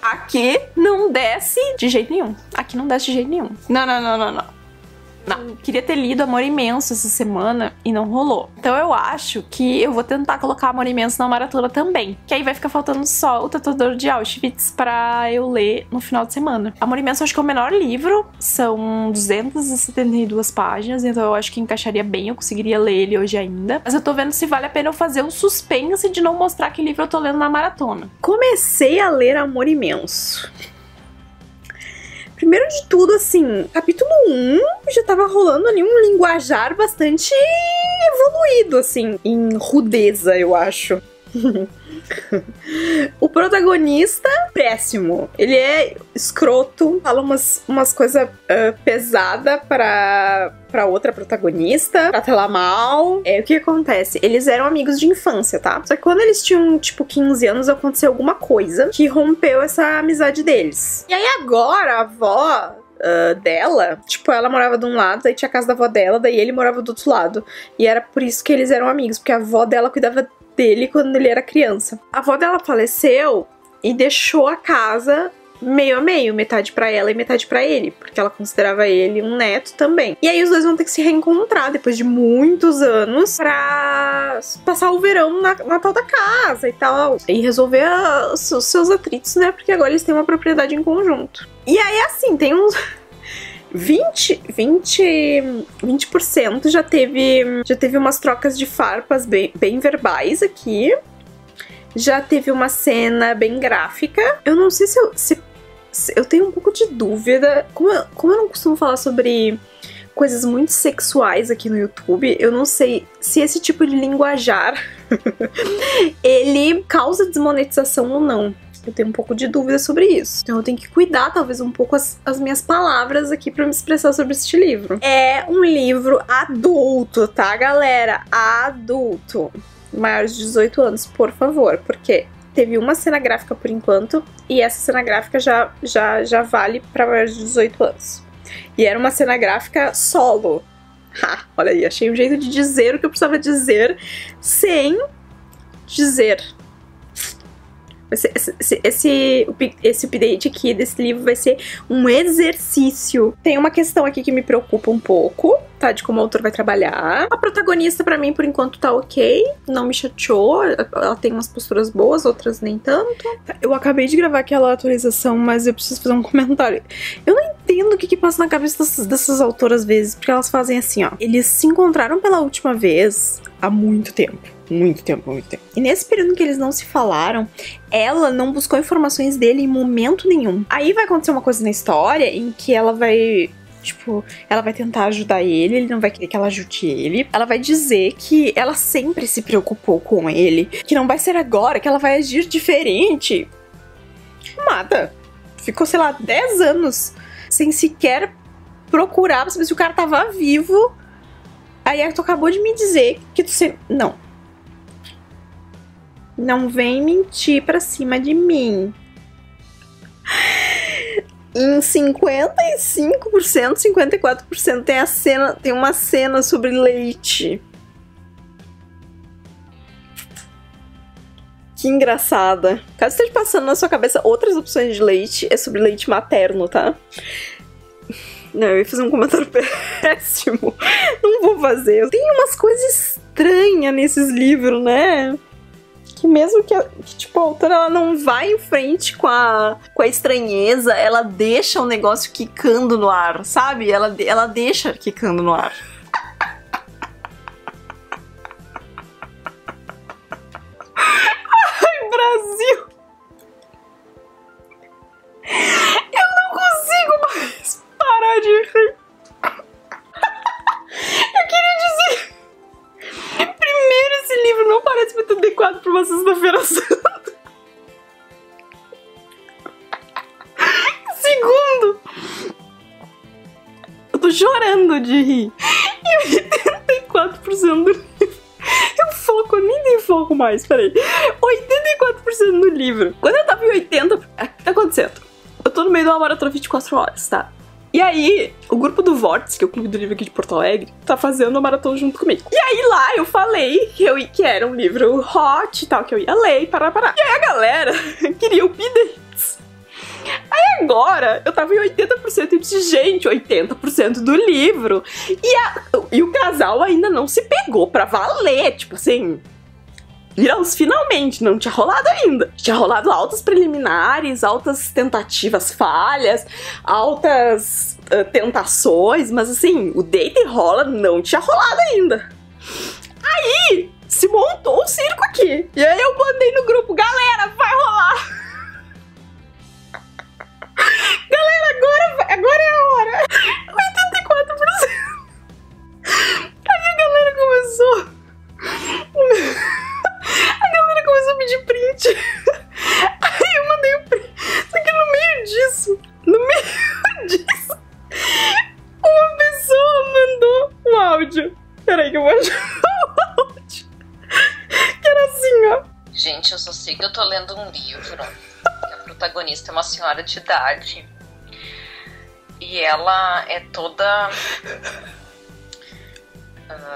[SPEAKER 1] Aqui não desce de jeito nenhum. Aqui não desce de jeito nenhum. Não. Eu queria ter lido Amor Imenso essa semana e não rolou. Então eu acho que eu vou tentar colocar Amor Imenso na maratona também. Que aí vai ficar faltando só o Tatuador de Auschwitz pra eu ler no final de semana. Amor Imenso eu acho que é o menor livro. São 272 páginas. Então eu acho que encaixaria bem. Eu conseguiria ler ele hoje ainda. Mas eu tô vendo se vale a pena eu fazer um suspense de não mostrar que livro eu tô lendo na maratona. Comecei a ler Amor Imenso. Primeiro de tudo, assim, capítulo 1 já tava rolando ali um linguajar bastante evoluído, assim, em rudeza, eu acho. O protagonista, péssimo. Ele é escroto, fala umas coisas pesadas pra outra protagonista, trata ela mal. O que acontece? Eles eram amigos de infância, tá? Só que quando eles tinham, tipo, 15 anos, aconteceu alguma coisa que rompeu essa amizade deles. E aí agora, a avó dela, tipo, ela morava de um lado, daí tinha a casa da avó dela, daí ele morava do outro lado. E era por isso que eles eram amigos, porque a avó dela cuidava dele quando ele era criança. A avó dela faleceu e deixou a casa meio a meio, metade pra ela e metade pra ele, porque ela considerava ele um neto também. E aí os dois vão ter que se reencontrar depois de muitos anos pra passar o verão na tal da casa e tal, e resolver os seus atritos, né, porque agora eles têm uma propriedade em conjunto. E aí, assim, tem uns 20% já teve umas trocas de farpas bem verbais aqui. Já teve uma cena bem gráfica. Eu não sei se eu tenho um pouco de dúvida. Como eu não costumo falar sobre coisas muito sexuais aqui no YouTube, eu não sei se esse tipo de linguajar ele causa desmonetização ou não. Eu tenho um pouco de dúvida sobre isso. Então eu tenho que cuidar, talvez, um pouco as minhas palavras aqui pra me expressar sobre este livro. É um livro adulto, tá, galera? Adulto. Maiores de 18 anos, por favor. Porque teve uma cena gráfica por enquanto, e essa cena gráfica já vale pra maiores de 18 anos. E era uma cena gráfica solo. Ha, olha aí, achei um jeito de dizer o que eu precisava dizer sem dizer. Esse update aqui desse livro vai ser um exercício. Tem uma questão aqui que me preocupa um pouco, tá? De como o autor vai trabalhar. A protagonista, pra mim, por enquanto, tá ok. Não me chateou. Ela tem umas posturas boas, outras nem tanto. Eu acabei de gravar aquela atualização, mas eu preciso fazer um comentário. Eu não entendo o que passa na cabeça dessas autoras às vezes, porque elas fazem assim, ó. Eles se encontraram pela última vez há muito tempo. Muito tempo. E nesse período em que eles não se falaram, ela não buscou informações dele em momento nenhum. Aí vai acontecer uma coisa na história em que ela vai, tipo, ela vai tentar ajudar ele não vai querer que ela ajude ele. Ela vai dizer que ela sempre se preocupou com ele, que não vai ser agora, que ela vai agir diferente. Amada, ficou, sei lá, 10 anos sem sequer procurar pra saber se o cara tava vivo. Aí tu acabou de me dizer que tu sempre... Não vem mentir pra cima de mim. Em 55%, 54% tem uma cena sobre leite. Que engraçada. Caso esteja passando na sua cabeça outras opções de leite, é sobre leite materno, tá? Não, eu ia fazer um comentário péssimo. Não vou fazer. Tem umas coisas estranhas nesses livros, né? Que mesmo que tipo, a autora ela não vai em frente com a estranheza, ela deixa o negócio quicando no ar, sabe? Ela deixa quicando no ar. da Feira Santa. Segundo, eu tô chorando de rir. E 84% do livro. Eu nem dei foco mais, peraí. 84% no livro. Quando eu tava em 80, o que tá acontecendo? Eu tô no meio de uma maratona 24 horas, tá? E aí, o grupo do Vórtice, que é o clube do livro aqui de Porto Alegre, tá fazendo a maratona junto comigo. E aí lá eu falei que era um livro hot e tal, que eu ia ler e parar. E aí a galera queria o P-Dates. Aí agora, eu tava em 80% e disse, gente, 80% do livro. E o casal ainda não se pegou pra valer, tipo assim... Finalmente, não tinha rolado ainda. Tinha rolado altas preliminares, altas tentativas falhas, altas tentações, mas assim, o deita e rola não tinha rolado ainda. Aí, se montou um circo aqui. E aí eu mandei no grupo, galera, vai rolar. Galera, agora é a hora. 84%. Aí a galera começou... a pedir print. Aí eu mandei o print. Só que no meio disso, uma pessoa mandou um áudio. Peraí que eu vou achar o áudio. Que era assim, ó.
[SPEAKER 4] Gente, eu só sei que eu tô lendo um livro. A protagonista é uma senhora de idade. E ela é toda...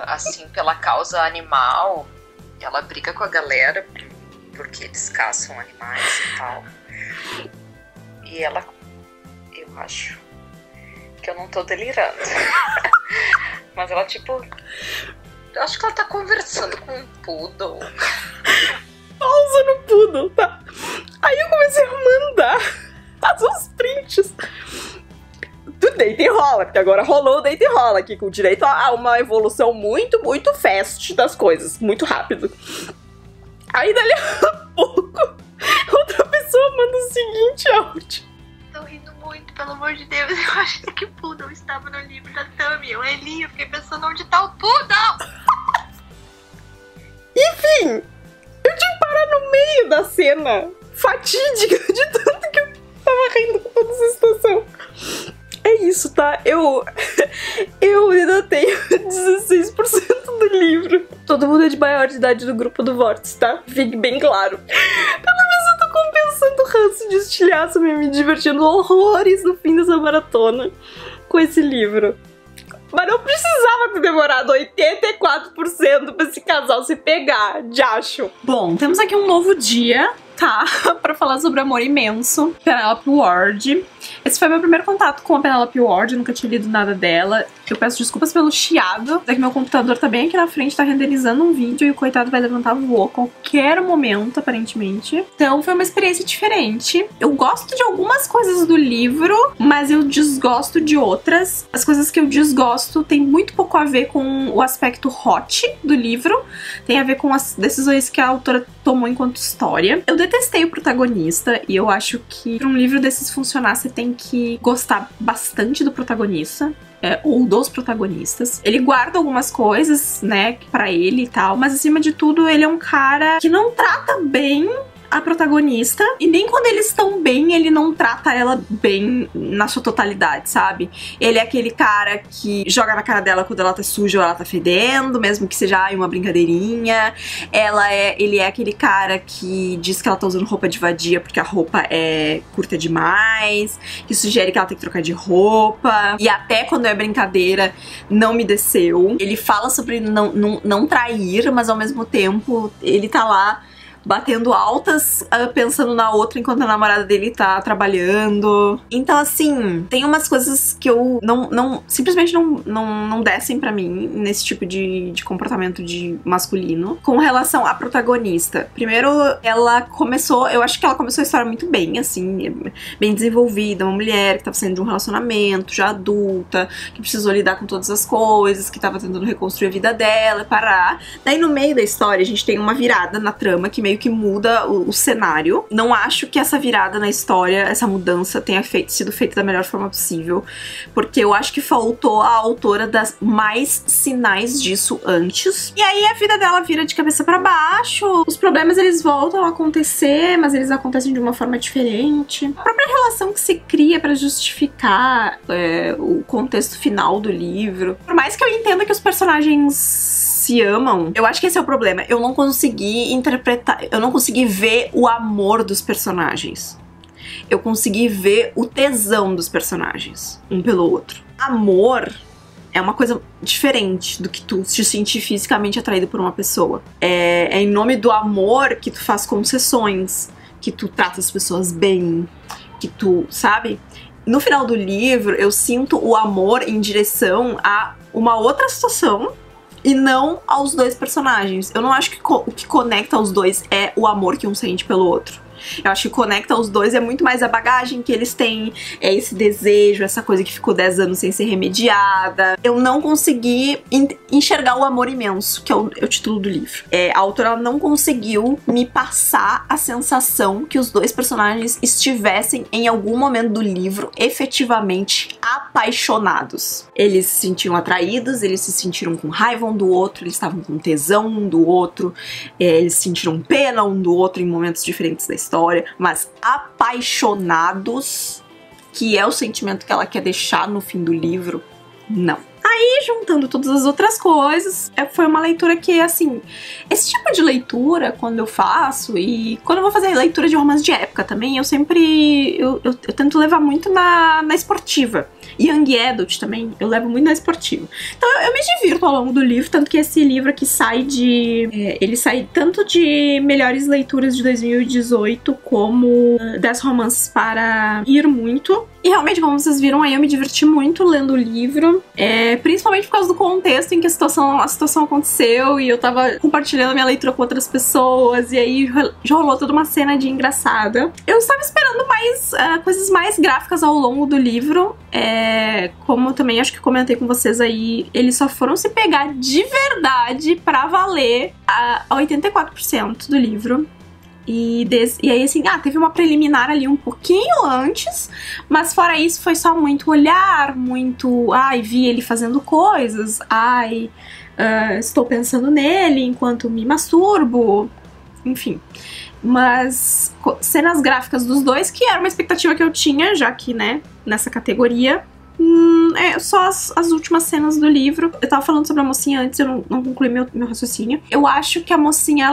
[SPEAKER 4] assim, pela causa animal. Ela briga com a galera porque eles caçam animais e tal. E ela... eu acho que eu não tô delirando. Mas ela, tipo... eu acho que ela tá conversando com um poodle.
[SPEAKER 1] Pausa no poodle, tá? Aí eu comecei a mandar os prints do deita e rola, porque agora rolou o deita e rola aqui, com direito a uma evolução muito, muito fast das coisas, muito rápido. Aí dali a pouco, outra pessoa manda o seguinte áudio.
[SPEAKER 2] Tô rindo muito, pelo amor de Deus, eu achei que o poodle estava no livro da Tami, eu li, eu fiquei pensando onde tá o poodle.
[SPEAKER 1] Enfim, eu tinha que parar no meio da cena fatídica de tanto que eu tava rindo com toda essa situação. É isso, tá? Eu ainda tenho 16% do livro. Todo mundo é de maior de idade do grupo do Vórtice, tá? Fique bem claro. Pelo menos eu tô compensando o ranço de estilhaço, me divertindo horrores no fim dessa maratona com esse livro. Mas não precisava ter demorado 84% pra esse casal se pegar, de acho. Bom, temos aqui um novo dia, tá? Pra falar sobre Amor Imenso, Penelope Ward. Esse foi meu primeiro contato com a Penelope Ward, eu nunca tinha lido nada dela. Eu peço desculpas pelo chiado, é que meu computador tá bem aqui na frente, tá renderizando um vídeo e o coitado vai levantar voo a qualquer momento, aparentemente. Então foi uma experiência diferente. Eu gosto de algumas coisas do livro, mas eu desgosto de outras. As coisas que eu desgosto tem muito pouco a ver com o aspecto hot do livro, tem a ver com as decisões que a autora tomou enquanto história. Eu detestei o protagonista e eu acho que pra um livro desses funcionar, você tem que gostar bastante do protagonista. Ou dos protagonistas. Ele guarda algumas coisas, né, pra ele e tal, mas acima de tudo ele é um cara que não trata bem a protagonista, e nem quando eles estão bem, ele não trata ela bem na sua totalidade, sabe? Ele é aquele cara que joga na cara dela quando ela tá suja ou ela tá fedendo, mesmo que seja uma brincadeirinha. Ele é aquele cara que diz que ela tá usando roupa de vadia porque a roupa é curta demais, que sugere que ela tem que trocar de roupa, e até quando é brincadeira, não me desceu. Ele fala sobre não trair, mas ao mesmo tempo ele tá lá batendo altas, pensando na outra enquanto a namorada dele tá trabalhando. Então, assim, tem umas coisas que eu simplesmente não descem pra mim nesse tipo de comportamento de masculino. Com relação à protagonista, primeiro, eu acho que ela começou a história muito bem, assim, bem desenvolvida, uma mulher que tava saindo de um relacionamento, já adulta, que precisou lidar com todas as coisas, que tava tentando reconstruir a vida dela e parar. Daí, no meio da história, a gente tem uma virada na trama que meio meio que muda o cenário. Não acho que essa virada na história, essa mudança tenha sido feita da melhor forma possível, porque eu acho que faltou a autora dar mais sinais disso antes. E aí a vida dela vira de cabeça pra baixo, os problemas eles voltam a acontecer, mas eles acontecem de uma forma diferente. A própria relação que se cria pra justificar o contexto final do livro. Por mais que eu entenda que os personagens se amam, eu acho que esse é o problema. Eu não consegui interpretar, eu não consegui ver o amor dos personagens. Eu consegui ver o tesão dos personagens, um pelo outro. Amor é uma coisa diferente do que tu se sentir fisicamente atraído por uma pessoa. É em nome do amor que tu faz concessões, que tu trata as pessoas bem, que tu, sabe? No final do livro, eu sinto o amor em direção a uma outra situação e não aos dois personagens. Eu não acho que o que conecta os dois é o amor que um sente pelo outro. Eu acho que conecta os dois é muito mais a bagagem que eles têm, é esse desejo, essa coisa que ficou 10 anos sem ser remediada. Eu não consegui enxergar o amor imenso, que é o título do livro. A autora não conseguiu me passar a sensação que os dois personagens estivessem, em algum momento do livro, efetivamente apaixonados. Eles se sentiam atraídos, eles se sentiram com raiva um do outro, eles estavam com tesão um do outro, eles sentiram pena um do outro em momentos diferentes da história, mas apaixonados, que é o sentimento que ela quer deixar no fim do livro, não. Aí, juntando todas as outras coisas, foi uma leitura que, assim, esse tipo de leitura, quando eu faço, e quando eu vou fazer leitura de romance de época também, eu sempre, eu tento levar muito na esportiva. Young Adult também, eu levo muito na esportiva. Então eu me divirto ao longo do livro, tanto que esse livro aqui sai ele sai tanto de melhores leituras de 2018, como 10 romances para rir muito. E realmente, como vocês viram aí, eu me diverti muito lendo o livro, principalmente por causa do contexto em que a situação aconteceu, e eu tava compartilhando a minha leitura com outras pessoas, e aí já rolou toda uma cena de engraçada. Eu estava esperando mais coisas mais gráficas ao longo do livro, como eu também acho que comentei com vocês aí, eles só foram se pegar de verdade pra valer a 84% do livro. E aí, assim, teve uma preliminar ali um pouquinho antes, mas fora isso foi só muito olhar, muito, vi ele fazendo coisas, estou pensando nele enquanto me masturbo, enfim. Mas cenas gráficas dos dois, que era uma expectativa que eu tinha, já que, né, nessa categoria. Só as últimas cenas do livro. Eu tava falando sobre a mocinha antes, eu não concluí meu raciocínio. Eu acho que a mocinha,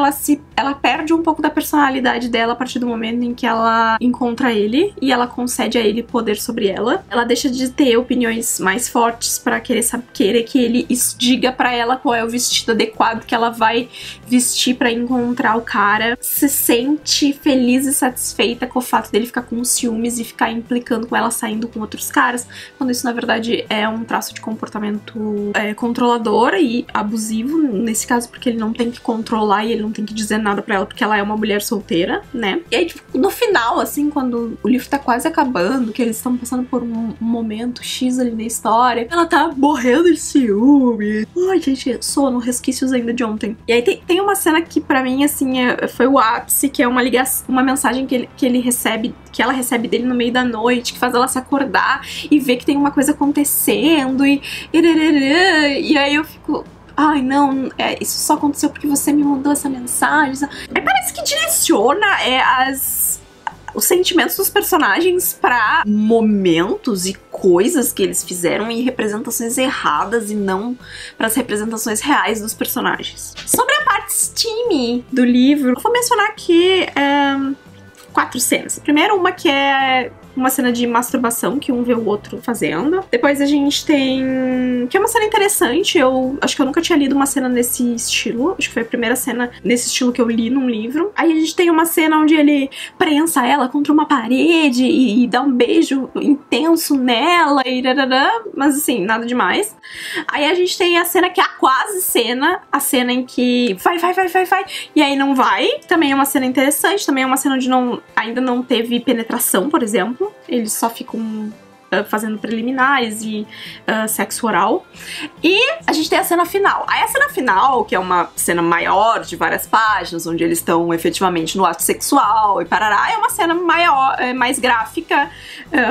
[SPEAKER 1] ela perde um pouco da personalidade dela a partir do momento em que ela encontra ele e ela concede a ele poder sobre ela. Ela deixa de ter opiniões mais fortes pra querer que ele diga pra ela qual é o vestido adequado que ela vai vestir pra encontrar o cara. Se sente feliz e satisfeita com o fato dele ficar com ciúmes e ficar implicando com ela saindo com outros caras, quando isso na verdade é um traço de comportamento controlador e abusivo, nesse caso, porque ele não tem que controlar e ele não tem que dizer nada pra ela porque ela é uma mulher solteira, né? E aí, tipo, no final, assim, quando o livro tá quase acabando, que eles estão passando por um momento X ali na história, ela tá morrendo de ciúme. Ai, gente, sono, resquícios ainda de ontem. E aí tem uma cena que pra mim, assim, foi o ápice, que é uma mensagem que ela recebe dele no meio da noite, que faz ela se acordar e ver que tem uma coisa acontecendo e aí eu fico, ai não, isso só aconteceu porque você me mandou essa mensagem. Aí parece que direciona os sentimentos dos personagens pra momentos e coisas que eles fizeram e representações erradas e não pras representações reais dos personagens. Sobre a parte steamy do livro, eu vou mencionar aqui 4 cenas. Primeiro, uma que é uma cena de masturbação, que um vê o outro fazendo. Depois a gente tem... que é uma cena interessante, eu acho que eu nunca tinha lido uma cena nesse estilo, acho que foi a primeira cena nesse estilo que eu li num livro. Aí a gente tem uma cena onde ele prensa ela contra uma parede e dá um beijo intenso nela e mas assim, nada demais. Aí a gente tem a cena que é a quase cena, a cena em que vai, e aí não vai. Também é uma cena interessante, também é uma cena onde ainda não teve penetração, por exemplo. Eles só ficam fazendo preliminares e sexo oral. E a gente tem a cena final. Aí a cena final, que é uma cena maior, de várias páginas, onde eles estão efetivamente no ato sexual e parará, é uma cena maior, mais gráfica,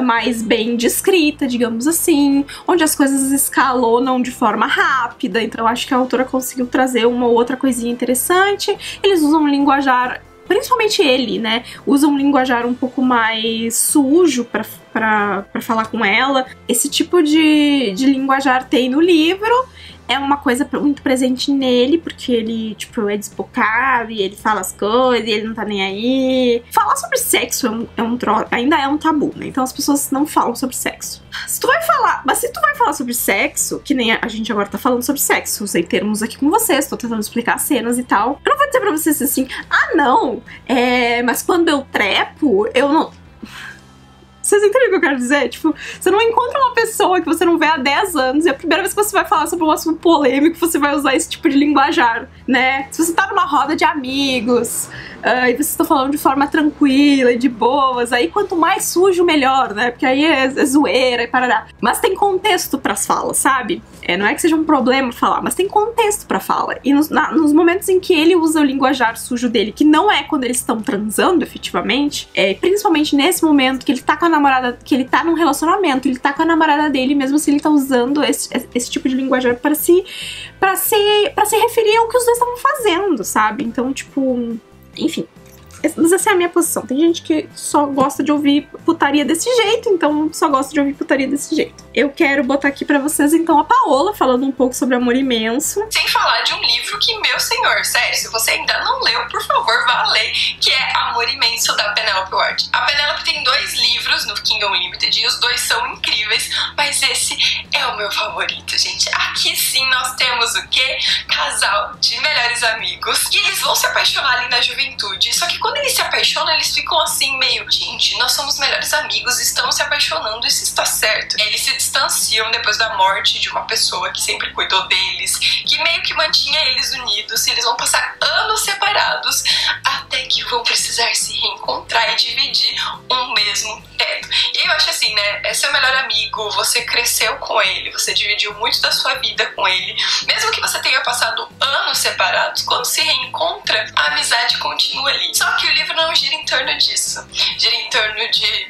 [SPEAKER 1] mais bem descrita, digamos assim, onde as coisas escalonam de forma rápida. Então acho que a autora conseguiu trazer uma ou outra coisinha interessante. Eles usam um linguajar, principalmente ele, né, usa um linguajar um pouco mais sujo pra falar com ela. Esse tipo de linguajar tem no livro. É uma coisa muito presente nele, porque ele, tipo, é desbocado e ele fala as coisas e ele não tá nem aí. Falar sobre sexo ainda é um tabu, né? Então as pessoas não falam sobre sexo. Mas se tu vai falar sobre sexo, que nem a gente agora tá falando sobre sexo, usei termos aqui com vocês, tô tentando explicar cenas e tal. Eu não vou dizer pra vocês assim, não, mas quando eu trepo, eu não... Vocês entendem o que eu quero dizer? Tipo, você não encontra uma pessoa que você não vê há 10 anos e a primeira vez que você vai falar sobre um assunto polêmico, você vai usar esse tipo de linguajar, né? Se você tá numa roda de amigos e vocês estão falando de forma tranquila e de boas, aí quanto mais sujo, melhor, né? Porque aí é zoeira e parará. Mas tem contexto pras falas, sabe? Não é que seja um problema falar, mas tem contexto pra fala. E nos momentos em que ele usa o linguajar sujo dele, que não é quando eles estão transando efetivamente, principalmente nesse momento que ele tá com a namorada, que ele tá num relacionamento, ele tá com a namorada dele, mesmo se ele tá usando esse tipo de linguajar pra se referir ao que os dois estavam fazendo, sabe? Então, tipo, enfim. Mas essa é a minha posição. Tem gente que só gosta de ouvir putaria desse jeito, então só gosta de ouvir putaria desse jeito. Eu quero botar aqui pra vocês, então, a Paola falando um pouco sobre Amor Imenso.
[SPEAKER 2] Sem falar de um livro que, meu senhor, sério, se você ainda não leu, por favor, vá ler, que é Amor Imenso, da Penelope Ward. A Penelope tem 2 livros no Kindle Unlimited e os 2 são incríveis, mas esse é o meu favorito, gente. Aqui sim nós temos o quê? Casal de melhores amigos. E eles vão se apaixonar ali na juventude, só que quando eles se apaixonam, eles ficam assim meio, gente, nós somos melhores amigos, estamos se apaixonando, isso está certo. Eles se distanciam depois da morte de uma pessoa que sempre cuidou deles, que meio que mantinha eles unidos, e eles vão passar anos separados até que vão precisar se reencontrar e dividir um mesmo teto. E eu acho assim, né, é seu melhor amigo, você cresceu com ele, você dividiu muito da sua vida com ele, mesmo que você tenha passado anos separados, quando se reencontra, a amizade continua ali. Só que o livro não gira em torno disso, gira em torno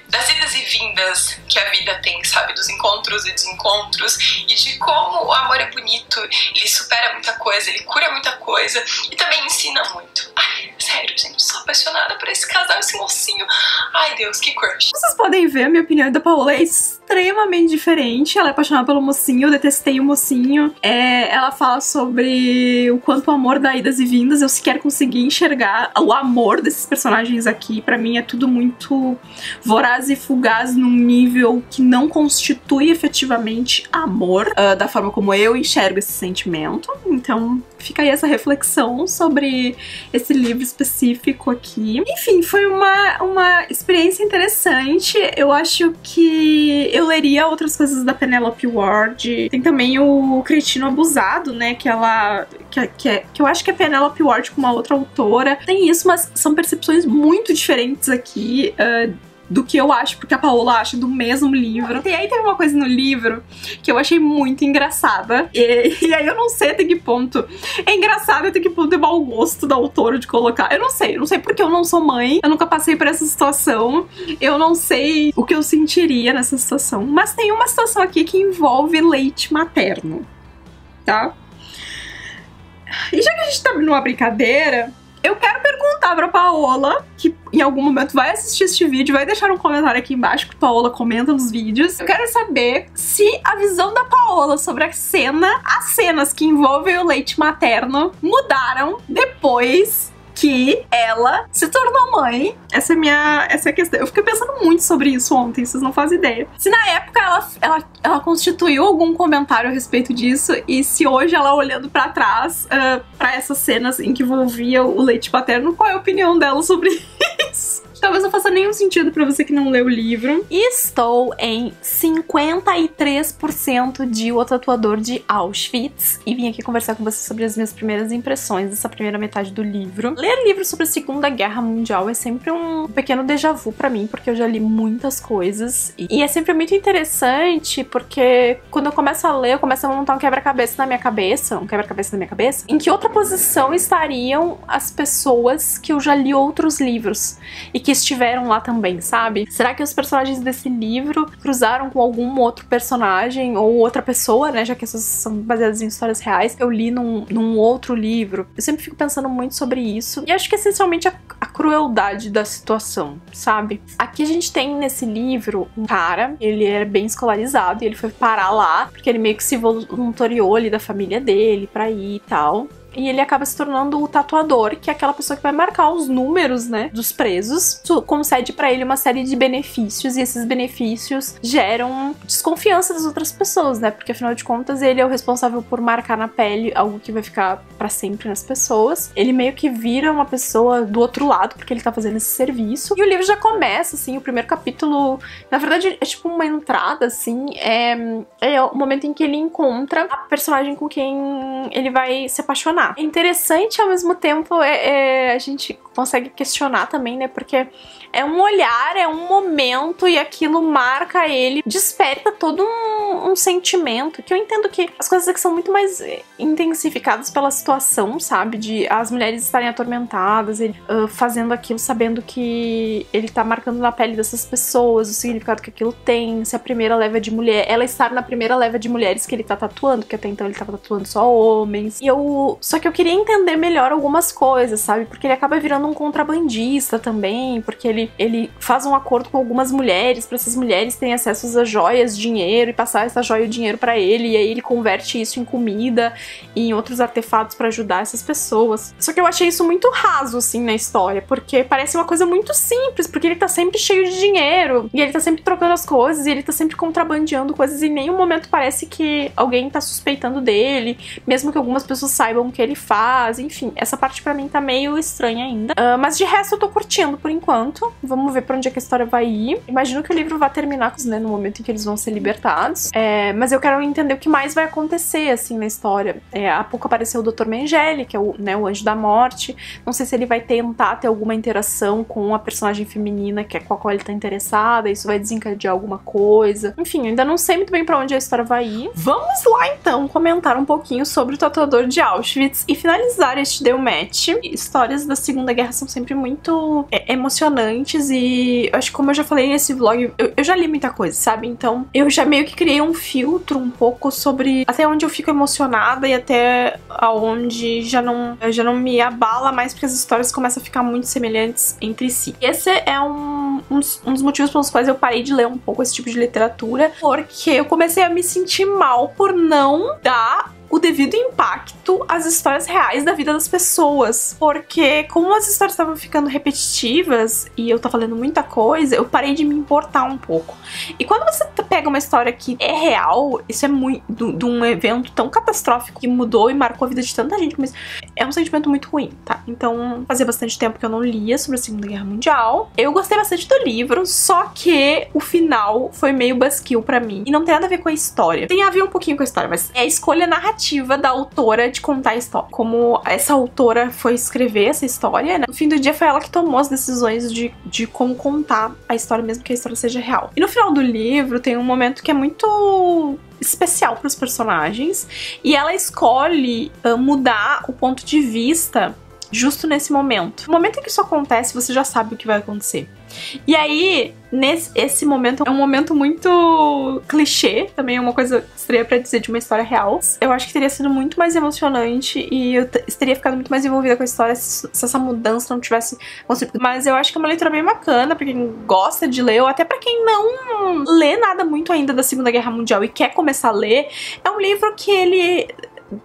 [SPEAKER 2] das idas e vindas que a vida tem, sabe, dos encontros e desencontros, e de como o amor é bonito, ele supera muita coisa, ele cura muita coisa, e também ensina muito. Ai, sério, gente, sou apaixonada por esse casal, esse mocinho. Ai, Deus, que crush.
[SPEAKER 1] Vocês podem ver, a minha opinião da Paola é extremamente diferente. Ela é apaixonada pelo mocinho, eu detestei o mocinho. Ela fala sobre o quanto o amor dá idas e vindas. Eu sequer consegui enxergar o amor desses personagens aqui. Pra mim é tudo muito voraz e fugaz num nível que não constitui efetivamente amor, da forma como eu enxergo esse sentimento. Então fica aí essa reflexão sobre esse livro específico aqui. Enfim, foi uma experiência interessante. Eu acho que eu leria outras coisas da Penelope Ward. Tem também o Cretino Abusado, né, que eu acho que é Penelope Ward com uma outra autora. Tem isso, mas são percepções muito diferentes aqui, do que eu acho, porque a Paola acha do mesmo livro. E aí tem uma coisa no livro que eu achei muito engraçada. E aí eu não sei até que ponto é engraçado, até que ponto é mau gosto da autora de colocar. Eu não sei porque eu não sou mãe, eu nunca passei por essa situação, eu não sei o que eu sentiria nessa situação. Mas tem uma situação aqui que envolve leite materno, tá? E já que a gente tá numa brincadeira, eu quero perguntar pra Paola, que em algum momento vai assistir este vídeo, vai deixar um comentário aqui embaixo que a Paola comenta nos vídeos. Eu quero saber se a visão da Paola sobre as cenas que envolvem o leite materno mudaram depois que ela se tornou mãe. Essa é a questão. Eu fiquei pensando muito sobre isso ontem, vocês não fazem ideia. Se na época ela constituiu algum comentário a respeito disso, e se hoje ela olhando pra trás, pra essas cenas em que envolvia o leite paterno, qual é a opinião dela sobre isso? Talvez não faça nenhum sentido pra você que não leu o livro. E estou em 53% de O Tatuador de Auschwitz e vim aqui conversar com você sobre as minhas primeiras impressões dessa primeira metade do livro. Ler livros sobre a Segunda Guerra Mundial é sempre um pequeno déjà vu pra mim, porque eu já li muitas coisas e é sempre muito interessante porque quando eu começo a ler, eu começo a montar um quebra-cabeça na minha cabeça, em que outra posição estariam as pessoas que eu já li outros livros e que estiveram lá também, sabe? Será que os personagens desse livro cruzaram com algum outro personagem ou outra pessoa, né? Já que essas são baseadas em histórias reais, eu li num outro livro. Eu sempre fico pensando muito sobre isso e acho que essencialmente a crueldade da situação, sabe? Aqui a gente tem nesse livro um cara, ele era bem escolarizado e ele foi parar lá porque ele meio que se voluntariou ali da família dele pra ir e tal. E ele acaba se tornando o tatuador, que é aquela pessoa que vai marcar os números, né, dos presos. Isso concede pra ele uma série de benefícios, e esses benefícios geram desconfiança das outras pessoas, né, porque afinal de contas ele é o responsável por marcar na pele algo que vai ficar pra sempre nas pessoas. Ele meio que vira uma pessoa do outro lado, porque ele tá fazendo esse serviço. E o livro já começa, assim, o primeiro capítulo, na verdade é tipo uma entrada, assim, é o momento em que ele encontra a personagem com quem ele vai se apaixonar. É interessante, ao mesmo tempo, a gente consegue questionar também, né? Porque é um olhar, é um momento e aquilo marca ele, desperta todo um sentimento, que eu entendo que as coisas aqui são muito mais intensificadas pela situação, sabe? De as mulheres estarem atormentadas, ele fazendo aquilo, sabendo que ele tá marcando na pele dessas pessoas, o significado que aquilo tem, se a primeira leva de mulher, ela estar na primeira leva de mulheres que ele tá tatuando, que até então ele tava tatuando só homens. Só que eu queria entender melhor algumas coisas, sabe? Porque ele acaba virando um contrabandista também, porque ele faz um acordo com algumas mulheres para essas mulheres terem acesso a joias, dinheiro, e passar essa joia e o dinheiro para ele, e aí ele converte isso em comida e em outros artefatos para ajudar essas pessoas. Só que eu achei isso muito raso, assim, na história, porque parece uma coisa muito simples, porque ele tá sempre cheio de dinheiro, e ele tá sempre trocando as coisas, e ele tá sempre contrabandeando coisas, e em nenhum momento parece que alguém tá suspeitando dele, mesmo que algumas pessoas saibam o que ele faz, enfim, essa parte pra mim tá meio estranha ainda. Mas de resto eu tô curtindo por enquanto. Vamos ver pra onde é que a história vai ir. Imagino que o livro vai terminar, né, no momento em que eles vão ser libertados. Mas eu quero entender o que mais vai acontecer, assim, na história. Há pouco apareceu o Dr. Mengele, que é o Anjo da Morte. Não sei se ele vai tentar ter alguma interação com a personagem feminina com a qual ele tá interessada. Isso vai desencadear alguma coisa. Enfim, eu ainda não sei muito bem pra onde a história vai ir. Vamos lá, então, comentar um pouquinho sobre o Tatuador de Auschwitz e finalizar este The Match. Histórias da Segunda Guerra são sempre muito emocionantes e acho que, como eu já falei nesse vlog, eu já li muita coisa, sabe? Então eu já meio que criei um filtro um pouco sobre até onde eu fico emocionada e até aonde já não me abala mais, porque as histórias começam a ficar muito semelhantes entre si. Esse é um dos motivos pelos quais eu parei de ler um pouco esse tipo de literatura, porque eu comecei a me sentir mal por não dar o devido impacto às histórias reais da vida das pessoas. Porque como as histórias estavam ficando repetitivas e eu tava lendo muita coisa, eu parei de me importar um pouco. E quando você pega uma história que é real, isso é muito de um evento tão catastrófico que mudou e marcou a vida de tanta gente, mas é um sentimento muito ruim, tá? Então fazia bastante tempo que eu não lia sobre a Segunda Guerra Mundial. Eu gostei bastante do livro, só que o final foi meio buzzkill pra mim. E não tem nada a ver com a história. Tem a ver um pouquinho com a história, mas é a escolha narrativa da autora de contar a história. Como essa autora foi escrever essa história, né? No fim do dia foi ela que tomou as decisões de como contar a história, mesmo que a história seja real. E no final do livro tem um momento que é muito especial para os personagens e ela escolhe mudar o ponto de vista justo nesse momento. No momento em que isso acontece, você já sabe o que vai acontecer. E aí, esse momento é um momento muito clichê, também é uma coisa estranha pra dizer de uma história real. Eu acho que teria sido muito mais emocionante e eu teria ficado muito mais envolvida com a história se essa mudança não tivesse construído. Mas eu acho que é uma leitura bem bacana pra quem gosta de ler, ou até pra quem não lê nada muito ainda da Segunda Guerra Mundial e quer começar a ler. É um livro que ele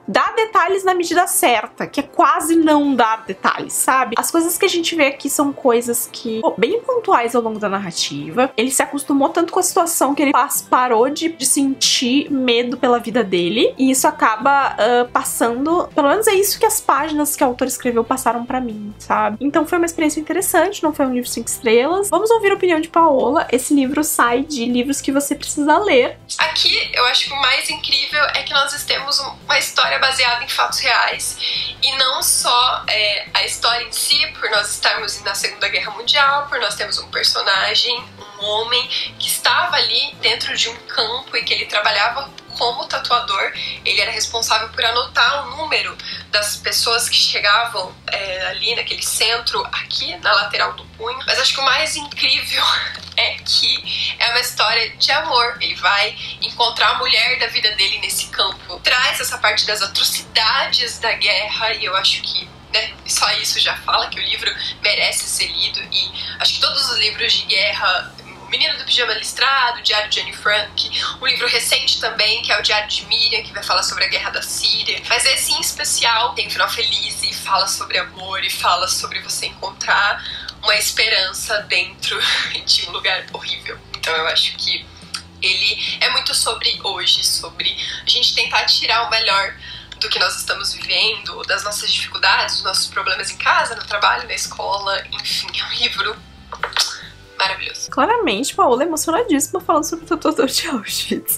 [SPEAKER 1] dá detalhes na medida certa, que é quase não dar detalhes, sabe? As coisas que a gente vê aqui são coisas que, bem pontuais ao longo da narrativa. Ele se acostumou tanto com a situação que ele parou de sentir medo pela vida dele, e isso acaba passando, pelo menos é isso que as páginas que o autor escreveu passaram pra mim, sabe? Então foi uma experiência interessante, não foi um livro 5 estrelas. Vamos ouvir a opinião de Paola. Esse livro sai de livros que você precisa ler.
[SPEAKER 2] Aqui, eu acho que o mais incrível é que nós temos uma história baseada em fatos reais, e não só a história em si, por nós estarmos na Segunda Guerra Mundial, por nós termos um personagem, um homem que estava ali dentro de um campo e que ele trabalhava como tatuador. Ele era responsável por anotar o número das pessoas que chegavam ali naquele centro, aqui na lateral do punho. Mas acho que o mais incrível é que é uma história de amor. Ele vai encontrar a mulher da vida dele nesse campo. Traz essa parte das atrocidades da guerra, e eu acho que só isso já fala que o livro merece ser lido. E acho que todos os livros de guerra, O Menino do Pijama Listrado, o Diário de Anne Frank, um livro recente também, que é o Diário de Miriam, que vai falar sobre a Guerra da Síria. Mas esse em especial tem um final feliz e fala sobre amor e fala sobre você encontrar uma esperança dentro de um lugar horrível. Então eu acho que ele é muito sobre hoje, sobre a gente tentar tirar o melhor do que nós estamos vivendo, das nossas dificuldades, dos nossos problemas em casa, no trabalho, na escola, enfim, é um livro maravilhoso.
[SPEAKER 1] Claramente, Paola é emocionadíssima falando sobre o tatuador de Auschwitz.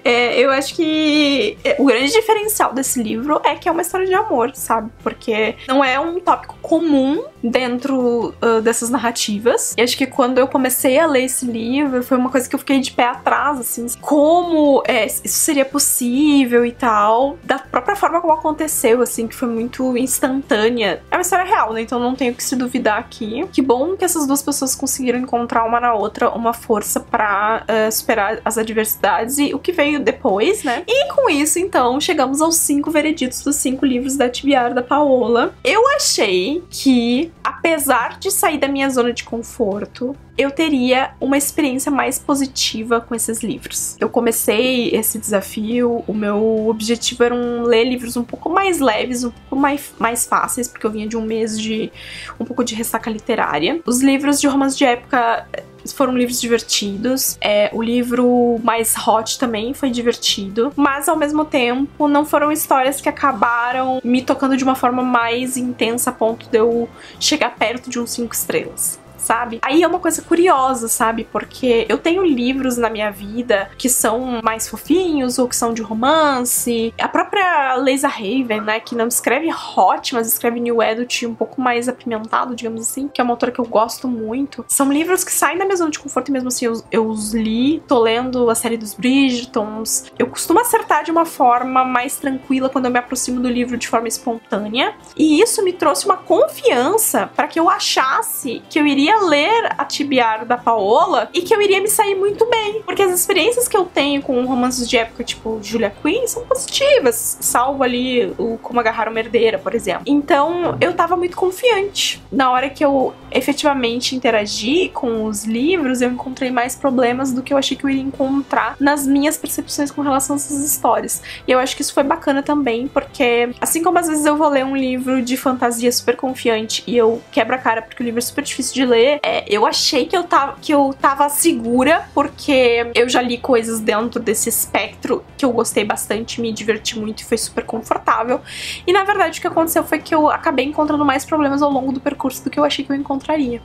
[SPEAKER 1] Eu acho que o grande diferencial desse livro é que é uma história de amor, sabe? Porque não é um tópico comum dentro dessas narrativas. E acho que quando eu comecei a ler esse livro, foi uma coisa que eu fiquei de pé atrás, assim, como isso seria possível e tal. Da própria forma como aconteceu, assim, que foi muito instantânea. É uma história real, né? Então não tenho que se duvidar aqui. Que bom que essas duas pessoas conseguiram encontrar uma na outra uma força pra superar as adversidades e o que veio depois, né? E com isso, então, chegamos aos 5 vereditos dos 5 livros da TBR da Paola. Eu achei que, apesar de sair da minha zona de conforto, eu teria uma experiência mais positiva com esses livros. Eu comecei esse desafio, o meu objetivo era ler livros um pouco mais leves, um pouco mais fáceis, porque eu vinha de um mês de um pouco de ressaca literária. Os livros de romance de época foram livros divertidos, o livro mais hot também foi divertido, mas ao mesmo tempo não foram histórias que acabaram me tocando de uma forma mais intensa a ponto de eu chegar perto de um 5 estrelas. Sabe? Aí é uma coisa curiosa, sabe? Porque eu tenho livros na minha vida que são mais fofinhos ou que são de romance. A própria Leisa Raven, né? Que não escreve hot, mas escreve new adult um pouco mais apimentado, digamos assim. Que é uma autora que eu gosto muito. São livros que saem da minha zona de conforto e mesmo assim eu os li. Tô lendo a série dos Bridgertons. Eu costumo acertar de uma forma mais tranquila quando eu me aproximo do livro de forma espontânea. E isso me trouxe uma confiança para que eu achasse que eu iria ler a TBR da Paola e que eu iria me sair muito bem, porque as experiências que eu tenho com romances de época tipo Julia Quinn são positivas, salvo ali o Como Agarrar uma Herdeira, por exemplo. Então eu tava muito confiante. Na hora que eu efetivamente interagi com os livros, eu encontrei mais problemas do que eu achei que eu iria encontrar nas minhas percepções com relação a essas histórias. E eu acho que isso foi bacana também, porque assim como às vezes eu vou ler um livro de fantasia super confiante e eu quebro a cara porque o livro é super difícil de ler, eu achei que eu tava segura, porque eu já li coisas dentro desse espectro que eu gostei bastante, me diverti muito e foi super confortável. E na verdade o que aconteceu foi que eu acabei encontrando mais problemas ao longo do percurso do que eu achei que eu encontraria.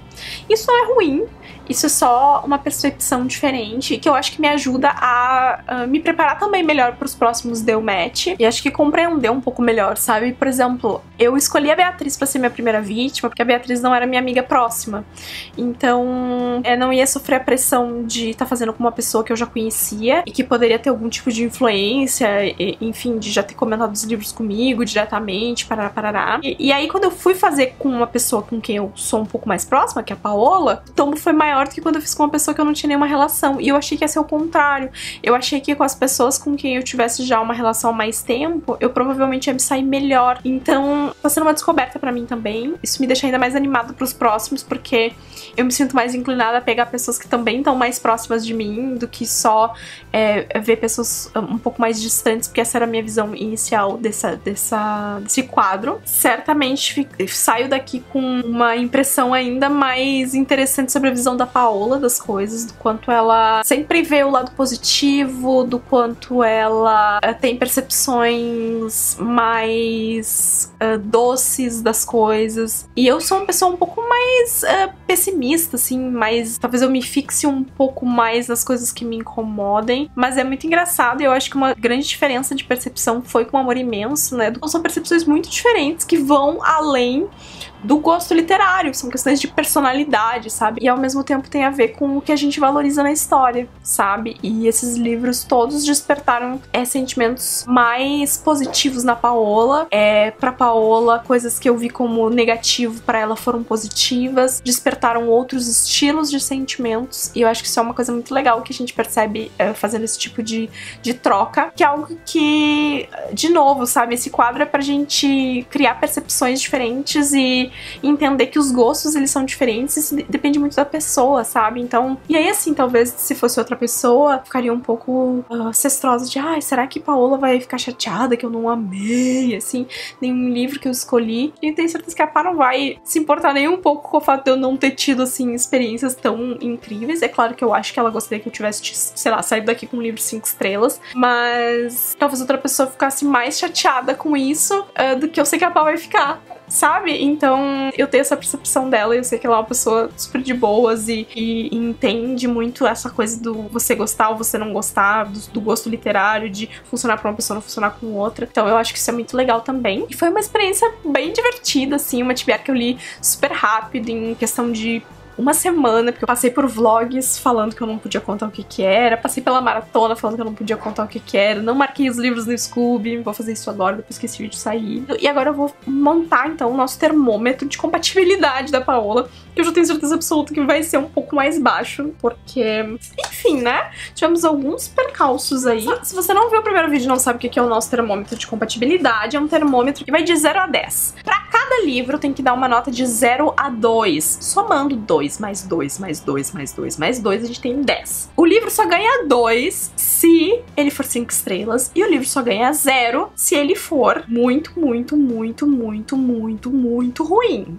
[SPEAKER 1] Isso não é ruim, isso é só uma percepção diferente que eu acho que me ajuda a me preparar também melhor para os próximos Deu Match e acho que compreender um pouco melhor, sabe? Por exemplo, eu escolhi a Beatriz para ser minha primeira vítima porque a Beatriz não era minha amiga próxima. Então, eu não ia sofrer a pressão de estar fazendo com uma pessoa que eu já conhecia e que poderia ter algum tipo de influência, enfim, de já ter comentado os livros comigo diretamente, parará. E aí, quando eu fui fazer com uma pessoa com quem eu sou um pouco mais próxima, que é a Paola, o tombo foi maior do que quando eu fiz com uma pessoa que eu não tinha nenhuma relação. E eu achei que ia ser o contrário. Eu achei que com as pessoas com quem eu tivesse já uma relação há mais tempo, eu provavelmente ia me sair melhor. Então, tá sendo uma descoberta pra mim também. Isso me deixa ainda mais animada pros próximos, porque eu me sinto mais inclinada a pegar pessoas que também estão mais próximas de mim do que só ver pessoas um pouco mais distantes, porque essa era a minha visão inicial desse quadro. Certamente saio daqui com uma impressão ainda mais interessante sobre a visão da Paola das coisas, do quanto ela sempre vê o lado positivo, do quanto ela tem percepções mais doces das coisas. E eu sou uma pessoa um pouco mais pessimista, assim, mas talvez eu me fixe um pouco mais nas coisas que me incomodem, mas é muito engraçado e eu acho que uma grande diferença de percepção foi com Amor Imenso, né? São percepções muito diferentes que vão além do gosto literário, são questões de personalidade, sabe? E ao mesmo tempo tem a ver com o que a gente valoriza na história, sabe? E esses livros todos despertaram sentimentos mais positivos na Paola. Pra Paola, coisas que eu vi como negativo pra ela foram positivas, despertaram outros estilos de sentimentos, e eu acho que isso é uma coisa muito legal que a gente percebe fazendo esse tipo de troca, que é algo que, de novo, sabe? Esse quadro é pra gente criar percepções diferentes e entender que os gostos, eles são diferentes, isso depende muito da pessoa, sabe? Então, e aí assim, talvez se fosse outra pessoa, ficaria um pouco cestrosa de, será que Paola vai ficar chateada que eu não amei, assim, nenhum livro que eu escolhi? E eu tenho certeza que a Pá não vai se importar nem um pouco com o fato de eu não ter tido, assim, experiências tão incríveis. É claro que eu acho que ela gostaria que eu tivesse, sei lá, saído daqui com um livro 5 estrelas, mas talvez outra pessoa ficasse mais chateada com isso do que eu sei que a Pá vai ficar, sabe? Então eu tenho essa percepção dela, eu sei que ela é uma pessoa super de boas e entende muito essa coisa do você gostar ou você não gostar, do gosto literário, de funcionar pra uma pessoa não funcionar com outra. Então eu acho que isso é muito legal também. E foi uma experiência bem divertida, assim, uma TBR que eu li super rápido, em questão de uma semana, porque eu passei por vlogs falando que eu não podia contar o que era, passei pela maratona falando que eu não podia contar o que era, não marquei os livros no Scooby, vou fazer isso agora depois que esse vídeo sair. E agora eu vou montar, então, o nosso termômetro de compatibilidade da Paola, que eu já tenho certeza absoluta que vai ser um pouco mais baixo, porque, enfim, né? Tivemos alguns percalços aí. Se você não viu o primeiro vídeo e não sabe o que é o nosso termômetro de compatibilidade, é um termômetro que vai de 0 a 10. Pra cada livro tem que dar uma nota de 0 a 2, somando 2 mais 2, mais 2, mais 2, mais 2, a gente tem 10. O livro só ganha 2 se ele for 5 estrelas, e o livro só ganha 0 se ele for muito, muito, muito, muito, muito, muito ruim.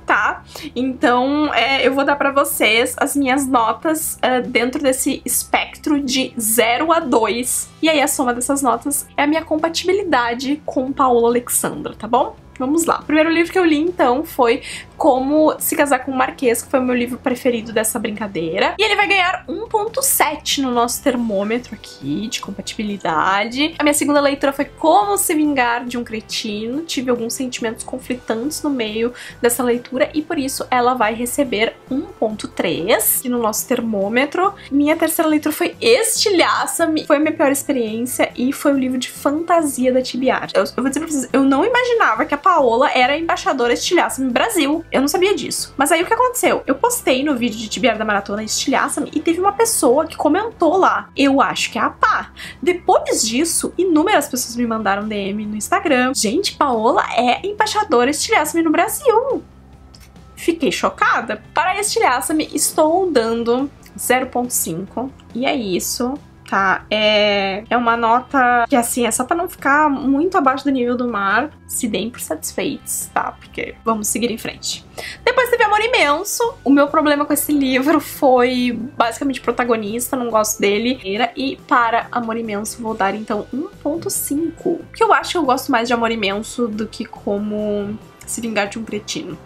[SPEAKER 1] Tá? Então, eu vou dar pra vocês as minhas notas dentro desse espectro de 0 a 2. E aí a soma dessas notas é a minha compatibilidade com Paola Alexandra, tá bom? Vamos lá. O primeiro livro que eu li, então, foi Como Se Casar com um Marquês, que foi o meu livro preferido dessa brincadeira. E ele vai ganhar 1.7 no nosso termômetro aqui, de compatibilidade. A minha segunda leitura foi Como Se Vingar de um Cretino. Tive alguns sentimentos conflitantes no meio dessa leitura e, por isso, ela vai receber 1.3 no nosso termômetro. Minha terceira leitura foi Estilhaça-me. Foi a minha pior experiência e foi um livro de fantasia da TBR. Eu vou dizer pra vocês, eu não imaginava que a Paola era a embaixadora Estilhaça-me Brasil. Eu não sabia disso. Mas aí o que aconteceu? Eu postei no vídeo de TBR da Maratona Estilhaça-me e teve uma pessoa que comentou lá. Eu acho que é a Pá. Depois disso, inúmeras pessoas me mandaram DM no Instagram. Gente, Paola é embaixadora Estilhaça-me no Brasil. Fiquei chocada. Para Estilhaça-me, estou dando 0.5. E é isso. Tá, é uma nota que, assim, é só pra não ficar muito abaixo do nível do mar. Se deem por satisfeitos, tá? Porque vamos seguir em frente. Depois teve Amor Imenso. O meu problema com esse livro foi basicamente protagonista, não gosto dele. E para Amor Imenso vou dar, então, 1.5. Porque eu acho que eu gosto mais de Amor Imenso do que Como Se Vingar de um Cretino.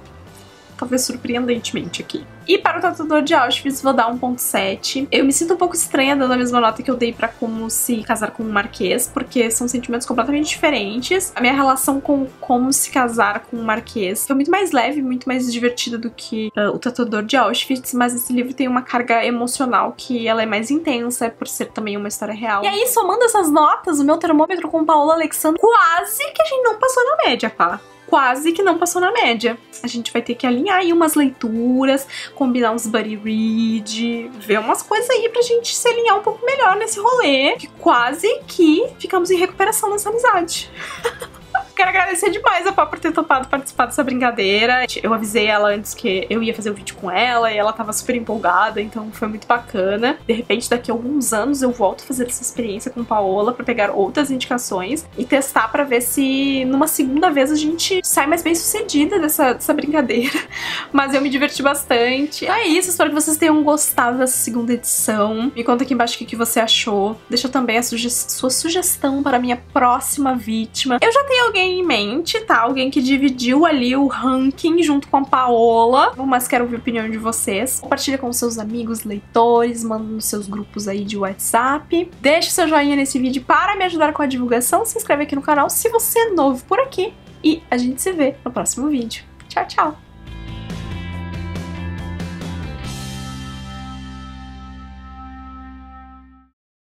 [SPEAKER 1] Talvez surpreendentemente aqui. E para o Tatuador de Auschwitz vou dar 1.7. Eu me sinto um pouco estranha dando a mesma nota que eu dei pra Como Se Casar com um Marquês, porque são sentimentos completamente diferentes. A minha relação com Como Se Casar com um Marquês foi muito mais leve, muito mais divertida do que o Tatuador de Auschwitz, mas esse livro tem uma carga emocional que ela é mais intensa, por ser também uma história real. E aí, somando essas notas, o meu termômetro com Paola Alexandra, quase que a gente não passou na média, pá. Quase que não passou na média. A gente vai ter que alinhar aí umas leituras, combinar uns buddy read, ver umas coisas aí pra gente se alinhar um pouco melhor nesse rolê. Que quase que ficamos em recuperação nessa amizade. Quero agradecer demais a Pá por ter topado participar dessa brincadeira. Eu avisei ela antes que eu ia fazer o vídeo com ela e ela tava super empolgada, então foi muito bacana. De repente, daqui a alguns anos eu volto a fazer essa experiência com Paola pra pegar outras indicações e testar pra ver se numa segunda vez a gente sai mais bem sucedida dessa brincadeira. Mas eu me diverti bastante. É isso, espero que vocês tenham gostado dessa segunda edição. Me conta aqui embaixo o que você achou. Deixa também a sua sugestão para a minha próxima vítima. Eu já tenho alguém em mente, tá? Alguém que dividiu ali o ranking junto com a Paola, mas quero ouvir a opinião de vocês. Compartilha com seus amigos, leitores, manda nos seus grupos aí de WhatsApp. Deixa seu joinha nesse vídeo para me ajudar com a divulgação. Se inscreve aqui no canal se você é novo por aqui. E a gente se vê no próximo vídeo. Tchau, tchau!